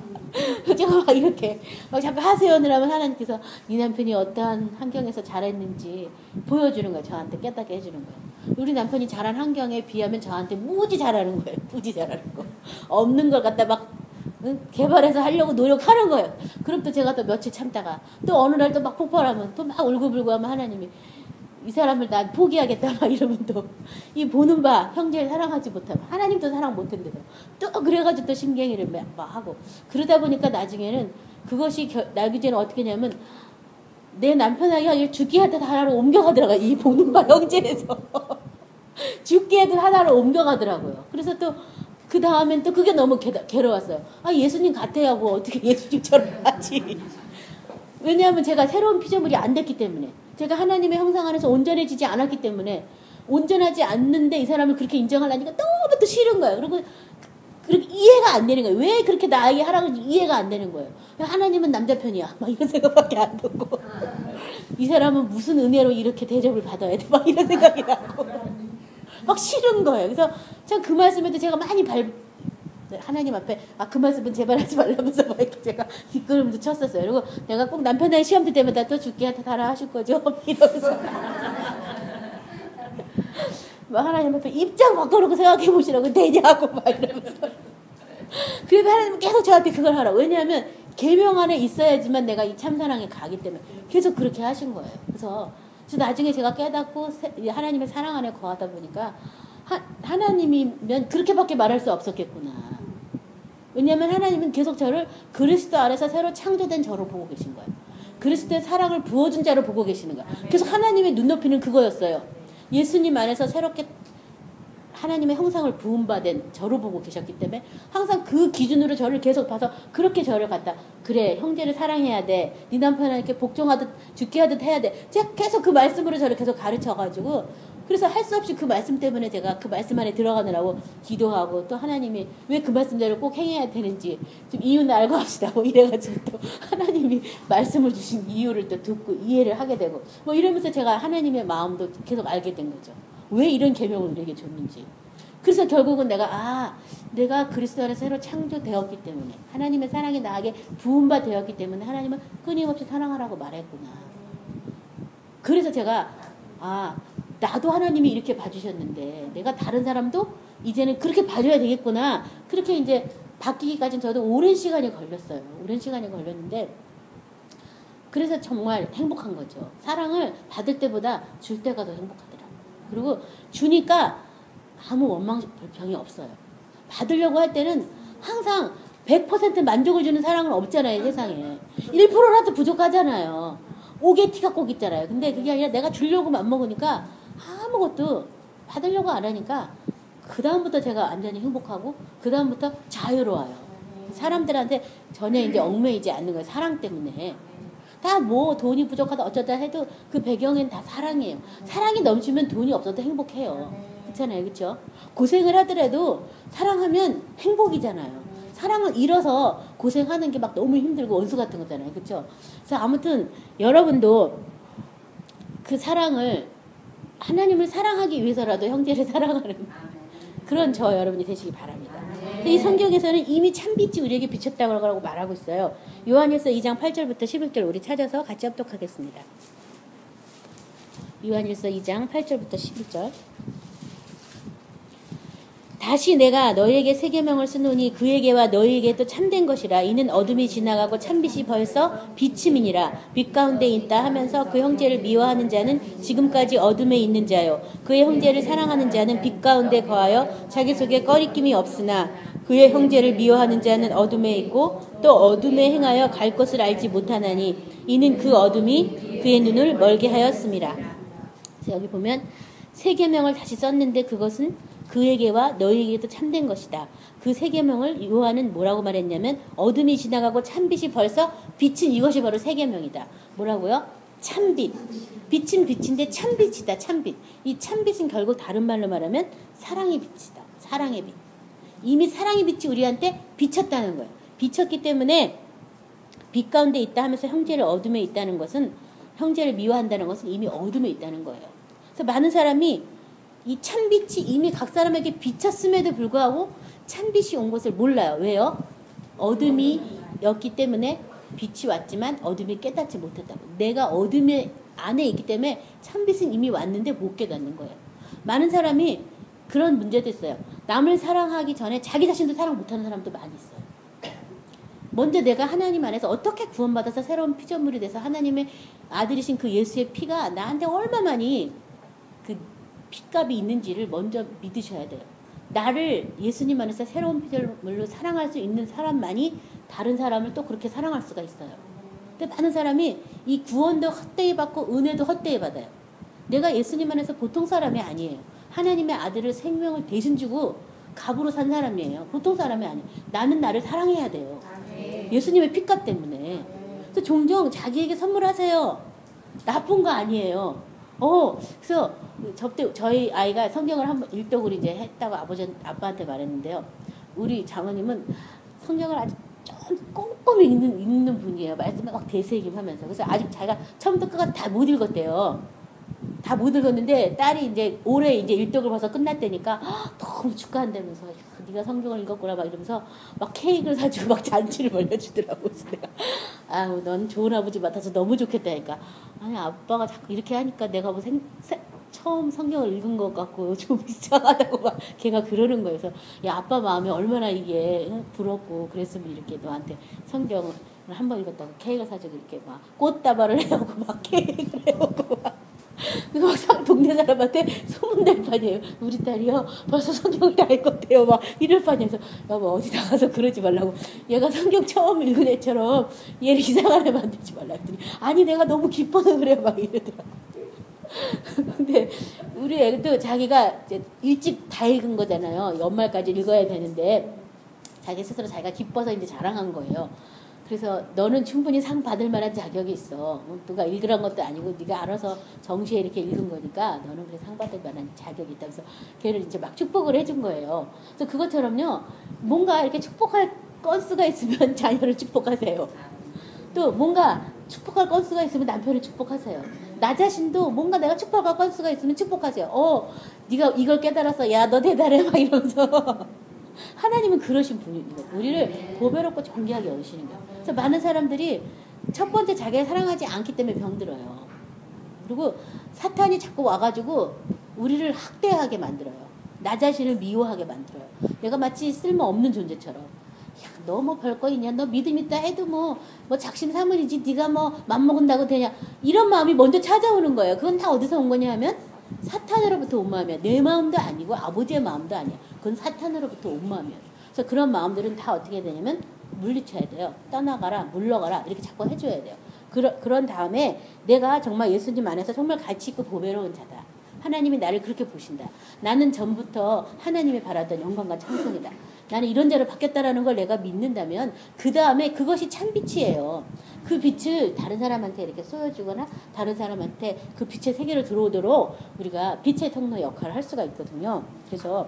제가 막 이렇게 막 자꾸 하세요를 하면 하나님께서 네 남편이 어떠한 환경에서 잘했는지 보여주는 거예요. 저한테 깨닫게 해주는 거예요. 우리 남편이 잘한 환경에 비하면 저한테 무지 잘하는 거예요. 무지 잘하는 거. 없는 걸 갖다 막 개발해서 하려고 노력하는 거예요. 그럼 또 제가 또 며칠 참다가 또 어느 날 또 막 폭발하면 또 막 울고불고 하면 하나님이 이 사람을 난 포기하겠다 막 이러면 또 이 보는 바 형제를 사랑하지 못하면 하나님도 사랑 못한대요. 또 그래가지고 또 심경이를 막 하고 그러다 보니까 나중에는 그것이 나중에는 어떻게 하냐면 내 남편에게 하길 죽기 하듯 하나로 옮겨가더라고요. 이 보는 바 형제에서 죽기 하듯 하나로 옮겨가더라고요. 그래서 또 그 다음엔 또 그게 너무 괴로웠어요. 예수님 같아요. 뭐 어떻게 예수님처럼 하지. 왜냐하면 제가 새로운 피조물이 안 됐기 때문에 제가 하나님의 형상 안에서 온전해지지 않았기 때문에 온전하지 않는데 이 사람을 그렇게 인정하려니까 너무 또 싫은 거예요. 그리고 그렇게 이해가 안 되는 거예요. 왜 그렇게 나에게 하라고 이해가 안 되는 거예요. 하나님은 남자 편이야. 막 이런 생각밖에 안 들고 이 사람은 무슨 은혜로 이렇게 대접을 받아야 돼. 막 이런 생각이 나고 막 싫은 거예요. 그래서 참 그 말씀에도 제가 많이 하나님 앞에 그 말씀은 제발 하지 말라면서 막 이렇게 제가 뒷걸음도 쳤었어요. 그리고 내가 꼭 남편의 시험들 때마다 또 죽게 하라 하실 거죠? 이러면서 막 하나님 앞에 입장 바꿔놓고 생각해 보시라고 되냐고 막 이러면서 그래도 하나님은 계속 저한테 그걸 하라고. 왜냐하면 계명 안에 있어야지만 내가 이 참사랑에 가기 때문에 계속 그렇게 하신 거예요. 그래서 나중에 제가 깨닫고 하나님의 사랑 안에 거하다 보니까 하나님이면 그렇게밖에 말할 수 없었겠구나. 왜냐하면 하나님은 계속 저를 그리스도 안에서 새로 창조된 저로 보고 계신 거예요. 그리스도의 사랑을 부어준 자로 보고 계시는 거예요. 그래서 하나님의 눈높이는 그거였어요. 예수님 안에서 새롭게 하나님의 형상을 부음받은 저로 보고 계셨기 때문에 항상 그 기준으로 저를 계속 봐서 그렇게 저를 갖다 그래 형제를 사랑해야 돼. 네 남편한테 복종하듯 죽게 하듯 해야 돼. 제가 계속 그 말씀으로 저를 계속 가르쳐가지고 그래서 할 수 없이 그 말씀 때문에 제가 그 말씀 안에 들어가느라고 기도하고 또 하나님이 왜 그 말씀대로 꼭 행해야 되는지 좀 이유는 알고 합시다. 뭐 이래가지고 또 하나님이 말씀을 주신 이유를 또 듣고 이해를 하게 되고 뭐 이러면서 제가 하나님의 마음도 계속 알게 된 거죠. 왜 이런 계명을 우리에게 줬는지. 그래서 결국은 내가 그리스도 안에 새로 창조되었기 때문에 하나님의 사랑이 나에게 부음바 되었기 때문에 하나님은 끊임없이 사랑하라고 말했구나. 그래서 제가 나도 하나님이 이렇게 봐주셨는데 내가 다른 사람도 이제는 그렇게 봐줘야 되겠구나. 그렇게 이제 바뀌기까지는 저도 오랜 시간이 걸렸어요. 오랜 시간이 걸렸는데 그래서 정말 행복한 거죠. 사랑을 받을 때보다 줄 때가 더 행복하더라고요. 그리고 주니까 아무 원망 불평이 없어요. 받으려고 할 때는 항상 100% 만족을 주는 사랑은 없잖아요. 세상에 1%라도 부족하잖아요. 오게티가 꼭 있잖아요. 근데 그게 아니라 내가 주려고 맘먹으니까 아무것도 받으려고 안 하니까 그 다음부터 제가 완전히 행복하고 그 다음부터 자유로워요. 사람들한테 전혀 이제 얽매이지 않는 거예요. 사랑 때문에. 다 뭐 돈이 부족하다 어쩌다 해도 그 배경엔 다 사랑이에요. 사랑이 넘치면 돈이 없어도 행복해요. 그렇잖아요. 그렇죠? 고생을 하더라도 사랑하면 행복이잖아요. 사랑을 잃어서 고생하는 게 막 너무 힘들고 원수 같은 거잖아요. 그렇죠? 그래서 아무튼 여러분도 그 사랑을 하나님을 사랑하기 위해서라도 형제를 사랑하는 그런 저 여러분이 되시기 바랍니다. 이 성경에서는 이미 참빛이 우리에게 비쳤다고 말하고 있어요. 요한일서 2장 8절부터 11절 우리 찾아서 같이 합독하겠습니다. 요한일서 2장 8절부터 11절. 다시 내가 너희에게 새 계명을 쓰노니 그에게와 너희에게도 참된 것이라. 이는 어둠이 지나가고 참빛이 벌써 비침이니라. 빛 가운데 있다 하면서 그 형제를 미워하는 자는 지금까지 어둠에 있는 자요, 그의 형제를 사랑하는 자는 빛 가운데 거하여 자기 속에 꺼리낌이 없으나 그의 형제를 미워하는 자는 어둠에 있고 또 어둠에 행하여 갈 것을 알지 못하나니 이는 그 어둠이 그의 눈을 멀게 하였음이라. 여기 보면 새 계명을 다시 썼는데 그것은 그에게와 너희에게도 참된 것이다. 그 새 계명을 요한은 뭐라고 말했냐면 어둠이 지나가고 참빛이 벌써 비친 이것이 바로 새 계명이다. 뭐라고요? 참빛. 빛은 빛인데 참빛이다. 참빛. 이 참빛은 결국 다른 말로 말하면 사랑의 빛이다. 사랑의 빛. 이미 사랑의 빛이 우리한테 비쳤다는 거예요. 비쳤기 때문에 빛 가운데 있다 하면서 형제를 어둠에 있다는 것은 형제를 미워한다는 것은 이미 어둠에 있다는 거예요. 그래서 많은 사람이 이 참빛이 이미 각 사람에게 비쳤음에도 불구하고 참빛이 온 것을 몰라요. 왜요? 어둠이었기 때문에 빛이 왔지만 어둠이 깨닫지 못했다고. 내가 어둠의 안에 있기 때문에 참빛은 이미 왔는데 못 깨닫는 거예요. 많은 사람이 그런 문제도 있어요. 남을 사랑하기 전에 자기 자신도 사랑 못하는 사람도 많이 있어요. 먼저 내가 하나님 안에서 어떻게 구원받아서 새로운 피조물이 돼서 하나님의 아들이신 그 예수의 피가 나한테 얼마만이 그 피값이 있는지를 먼저 믿으셔야 돼요. 나를 예수님 안에서 새로운 피조물로 사랑할 수 있는 사람만이 다른 사람을 또 그렇게 사랑할 수가 있어요. 근데 많은 사람이 이 구원도 헛되이 받고 은혜도 헛되이 받아요. 내가 예수님 안에서 보통 사람이 아니에요. 하나님의 아들을 생명을 대신 주고 갑으로 산 사람이에요. 보통 사람이 아니에요. 나는 나를 사랑해야 돼요. 예수님의 피값 때문에. 그래서 종종 자기에게 선물하세요. 나쁜 거 아니에요. 그래서 저희 아이가 성경을 한번 일독을 이제 했다고 아빠한테 말했는데요. 우리 장모님은 성경을 아주 좀 꼼꼼히 읽는 분이에요. 말씀을 막 되새김하면서. 그래서 아직 자기가 처음부터 끝까지 다 못 읽었대요. 다 못 읽었는데 딸이 이제 올해 이제 일독을 봐서 끝났다니까 너무 축하한다면서 네가 성경을 읽었구나 막 이러면서 막 케이크를 사주고 막 잔치를 벌려주더라고. 그래서 내가 넌 좋은 아버지 맡아서 너무 좋겠다니까. 아니 아빠가 자꾸 이렇게 하니까 내가 뭐 처음 성경을 읽은 것 같고 좀 이상하다고 막 걔가 그러는 거예요. 그래서 야 아빠 마음에 얼마나 이게 부럽고 그랬으면 이렇게 너한테 성경을 한 번 읽었다고 케이크를 사주고 이렇게 막 꽃다발을 해오고 막 케이크를 해오고 막 그거 막 동네 사람한테 소문낼 판이에요. 우리 딸이요 벌써 성경을 다 읽었대요. 막 이럴 판이어서 여보 어디 나가서 그러지 말라고. 얘가 성경 처음 읽은 애처럼 얘를 이상한 애 만들지 말라 했더니 아니 내가 너무 기뻐서 그래 막 이러더라고. 근데 우리 애도 자기가 이제 일찍 다 읽은 거잖아요. 연말까지 읽어야 되는데 자기 스스로 자기가 기뻐서 이제 자랑한 거예요. 그래서 너는 충분히 상 받을 만한 자격이 있어. 누가 읽으란 것도 아니고 네가 알아서 정시에 이렇게 읽은 거니까 너는 그래 상 받을 만한 자격이 있다. 그래서 걔를 이제 막 축복을 해준 거예요. 그래서 그것처럼요. 뭔가 이렇게 축복할 건수가 있으면 자녀를 축복하세요. 또 뭔가 축복할 건수가 있으면 남편을 축복하세요. 나 자신도 뭔가 내가 축복할 건수가 있으면 축복하세요. 네가 이걸 깨달았어. 야, 너 대단해. 막 이러면서. 하나님은 그러신 분이거든요. 우리를 보배롭고 존귀하게 여기시는 거예요. 그래서 많은 사람들이 첫 번째 자기를 사랑하지 않기 때문에 병들어요. 그리고 사탄이 자꾸 와가지고 우리를 학대하게 만들어요. 나 자신을 미워하게 만들어요. 내가 마치 쓸모없는 존재처럼. 야, 너 뭐 별거 있냐? 너 믿음 있다 해도 뭐 작심삼일이지. 네가 뭐 맘먹은다고 되냐? 이런 마음이 먼저 찾아오는 거예요. 그건 다 어디서 온 거냐 하면 사탄으로부터 온 마음이야. 내 마음도 아니고 아버지의 마음도 아니야. 그건 사탄으로부터 온 마음이야. 그래서 그런 마음들은 다 어떻게 되냐면 물리쳐야 돼요. 떠나가라, 물러가라 이렇게 자꾸 해줘야 돼요. 그런 다음에 내가 정말 예수님 안에서 정말 가치 있고 보배로운 자다. 하나님이 나를 그렇게 보신다. 나는 전부터 하나님이 바라던 영광과 찬송이다. 나는 이런 자로 바뀌었다라는 걸 내가 믿는다면 그 다음에 그것이 참빛이에요. 그 빛을 다른 사람한테 이렇게 쏘여주거나 다른 사람한테 그 빛의 세계로 들어오도록 우리가 빛의 통로 역할을 할 수가 있거든요. 그래서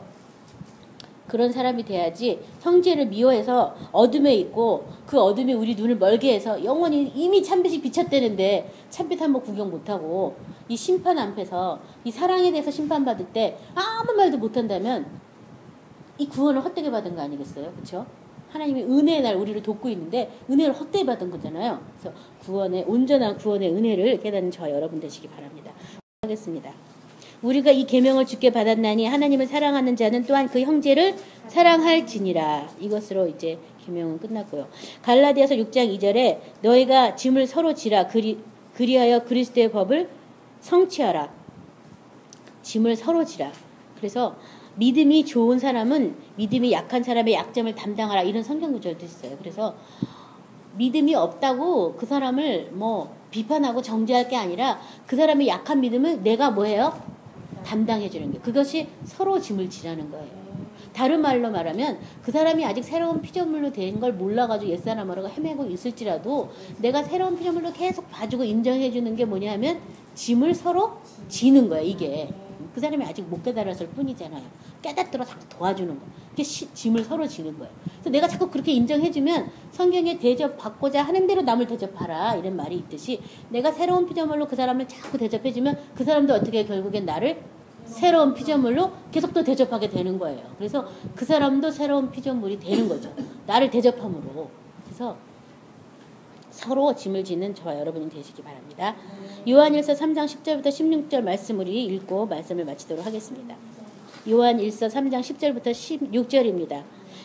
그런 사람이 돼야지 형제를 미워해서 어둠에 있고 그 어둠이 우리 눈을 멀게 해서 영원히 이미 참빛이 비쳤다는데 참빛 한번 구경 못하고 이 심판 앞에서 이 사랑에 대해서 심판받을 때 아무 말도 못한다면 이 구원을 헛되게 받은 거 아니겠어요? 그렇죠? 하나님이 은혜의 날 우리를 돕고 있는데 은혜를 헛되게 받은 거잖아요. 그래서 온전한 구원의 은혜를 깨닫는 저와 여러분 되시기 바랍니다. 하겠습니다. 우리가 이 계명을 주께 받았나니 하나님을 사랑하는 자는 또한 그 형제를 사랑할지니라. 이것으로 이제 계명은 끝났고요. 갈라디아서 6장 2절에 너희가 짐을 서로 지라 그리하여 그리스도의 법을 성취하라. 짐을 서로 지라. 그래서 믿음이 좋은 사람은 믿음이 약한 사람의 약점을 담당하라. 이런 성경 구절도 있어요. 그래서 믿음이 없다고 그 사람을 비판하고 정죄할 게 아니라 그 사람의 약한 믿음을 내가 뭐해요? 담당해 주는 게. 그것이 서로 짐을 지라는 거예요. 다른 말로 말하면 그 사람이 아직 새로운 피조물로 된 걸 몰라가지고 옛사람으로 헤매고 있을지라도 내가 새로운 피조물로 계속 봐주고 인정해 주는 게 뭐냐면 짐을 서로 지는 거예요. 이게. 그 사람이 아직 못 깨달았을 뿐이잖아요. 깨닫도록 자꾸 도와주는 거예요. 이게 짐을 서로 지는 거예요. 그래서 내가 자꾸 그렇게 인정해주면 성경에 대접받고자 하는 대로 남을 대접하라 이런 말이 있듯이 내가 새로운 피조물로 그 사람을 자꾸 대접해주면 그 사람도 어떻게 결국엔 나를 새로운 피조물로 계속 또 대접하게 되는 거예요. 그래서 그 사람도 새로운 피조물이 되는 거죠. 나를 대접함으로. 그래서 서로 짐을 지는 저와 여러분이 되시기 바랍니다. 요한일서 3장 10절부터 16절 말씀 우리 읽고 말씀을 마치도록 하겠습니다. 요한일서 3장 10절부터 16절입니다.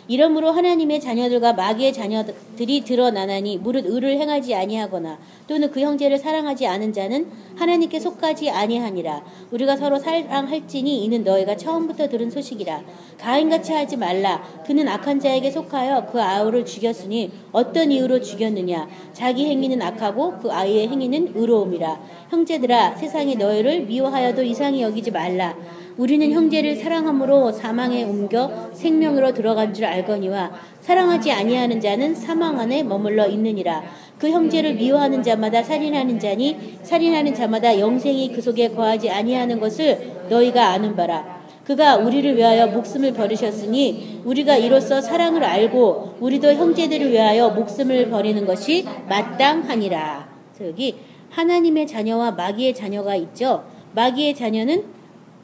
이러므로 하나님의 자녀들과 마귀의 자녀들이 드러나나니 무릇 의를 행하지 아니하거나 또는 그 형제를 사랑하지 않은 자는 하나님께 속하지 아니하니라. 우리가 서로 사랑할지니 이는 너희가 처음부터 들은 소식이라. 가인같이 하지 말라. 그는 악한 자에게 속하여 그 아우를 죽였으니 어떤 이유로 죽였느냐. 자기 행위는 악하고 그 아이의 행위는 의로움이라. 형제들아 세상이 너희를 미워하여도 이상히 여기지 말라. 우리는 형제를 사랑함으로 사망에 옮겨 생명으로 들어간 줄 알거니와 사랑하지 아니하는 자는 사망 안에 머물러 있느니라. 그 형제를 미워하는 자마다 살인하는 자니 살인하는 자마다 영생이 그 속에 거하지 아니하는 것을 너희가 아는 바라. 그가 우리를 위하여 목숨을 버리셨으니 우리가 이로써 사랑을 알고 우리도 형제들을 위하여 목숨을 버리는 것이 마땅하니라. 여기 하나님의 자녀와 마귀의 자녀가 있죠. 마귀의 자녀는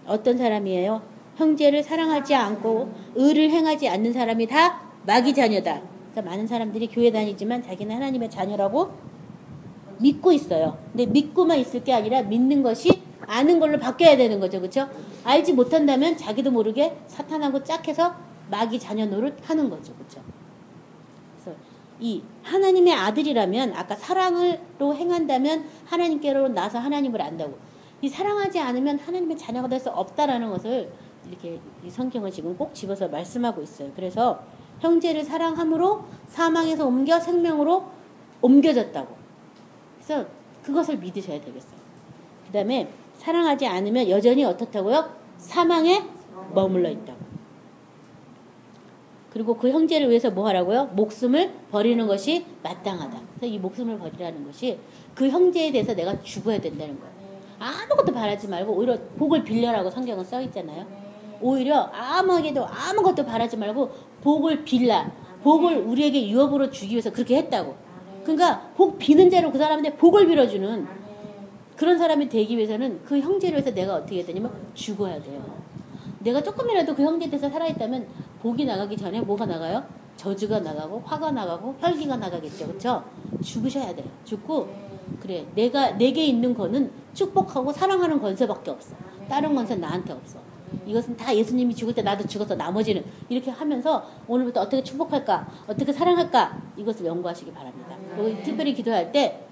어떤 사람이에요? 형제를 사랑하지 않고 의를 행하지 않는 사람이 다 마귀 자녀다. 그러니까 많은 사람들이 교회 다니지만 자기는 하나님의 자녀라고 믿고 있어요. 근데 믿고만 있을 게 아니라 믿는 것이 아는 걸로 바뀌어야 되는 거죠. 그렇죠? 알지 못한다면 자기도 모르게 사탄하고 짝해서 마귀 자녀 노릇 하는 거죠. 그렇죠? 그래서 이 하나님의 아들이라면 아까 사랑으로 행한다면 하나님께로 나서 하나님을 안다고. 이 사랑하지 않으면 하나님의 자녀가 될 수 없다라는 것을 이렇게 이 성경을 지금 꼭 집어서 말씀하고 있어요. 그래서 형제를 사랑함으로 사망에서 옮겨 생명으로 옮겨졌다고. 그래서 그것을 믿으셔야 되겠어요. 그 다음에 사랑하지 않으면 여전히 어떻다고요? 사망에 머물러 있다고. 그리고 그 형제를 위해서 뭐 하라고요? 목숨을 버리는 것이 마땅하다. 그래서 이 목숨을 버리라는 것이 그 형제에 대해서 내가 죽어야 된다는 거예요. 아무것도 바라지 말고 오히려 복을 빌려라고 성경은 써 있잖아요. 오히려 아무것도 바라지 말고 복을 빌라. 복을 우리에게 유업으로 주기 위해서 그렇게 했다고. 그러니까 복 비는 자로 그 사람한테 복을 빌어주는 그런 사람이 되기 위해서는 그 형제를 위해서 내가 어떻게 해야 되냐면 죽어야 돼요. 내가 조금이라도 그 형제에 대해서 살아있다면 복이 나가기 전에 뭐가 나가요? 저주가 나가고 화가 나가고 혈기가 나가겠죠. 그렇죠? 죽으셔야 돼요. 죽고 그래 내게 있는 거는 축복하고 사랑하는 건세밖에 없어. 다른 건세 나한테 없어. 이것은 다 예수님이 죽을 때 나도 죽어서 나머지는 이렇게 하면서 오늘부터 어떻게 축복할까 어떻게 사랑할까 이것을 연구하시기 바랍니다. 그리고 특별히 기도할 때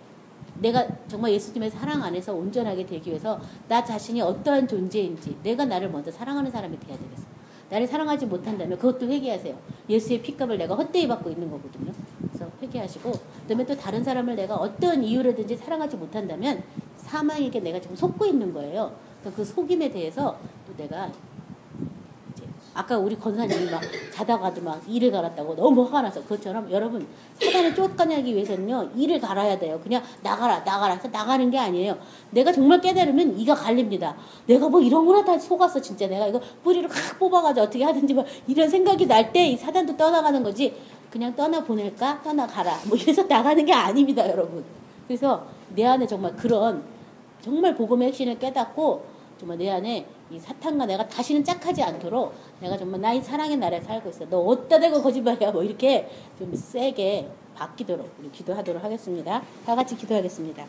내가 정말 예수님의 사랑 안에서 온전하게 되기 위해서 나 자신이 어떠한 존재인지 내가 나를 먼저 사랑하는 사람이 돼야 되겠어. 나를 사랑하지 못한다면 그것도 회개하세요. 예수의 피값을 내가 헛되이 받고 있는 거거든요. 그래서 회개하시고 그다음에 또 다른 사람을 내가 어떤 이유로든지 사랑하지 못한다면 사망에게 내가 지금 속고 있는 거예요. 그 속임에 대해서 또 내가 이제 아까 우리 권사님이 막 자다가도 막 이를 갈았다고 너무 화가 나서 그것처럼 여러분 사단을 쫓아내기 위해서는요 이를 갈아야 돼요. 그냥 나가라 해서 나가는 게 아니에요. 내가 정말 깨달으면 이가 갈립니다. 내가 뭐 이런 거나 다 속았어 진짜. 내가 이거 뿌리를 확 뽑아가지고 어떻게 하든지 뭐 이런 생각이 날 때 이 사단도 떠나가는 거지. 그냥 떠나보낼까 떠나가라 뭐 이래서 나가는 게 아닙니다 여러분. 그래서 내 안에 정말 그런 정말 복음의 핵심을 깨닫고 정말 내 안에 이 사탄과 내가 다시는 짝하지 않도록 내가 정말 나의 사랑의 나라에 살고 있어. 너 어디다 대고 거짓말이야 뭐 이렇게 좀 세게 바뀌도록 우리 기도하도록 하겠습니다. 다 같이 기도하겠습니다.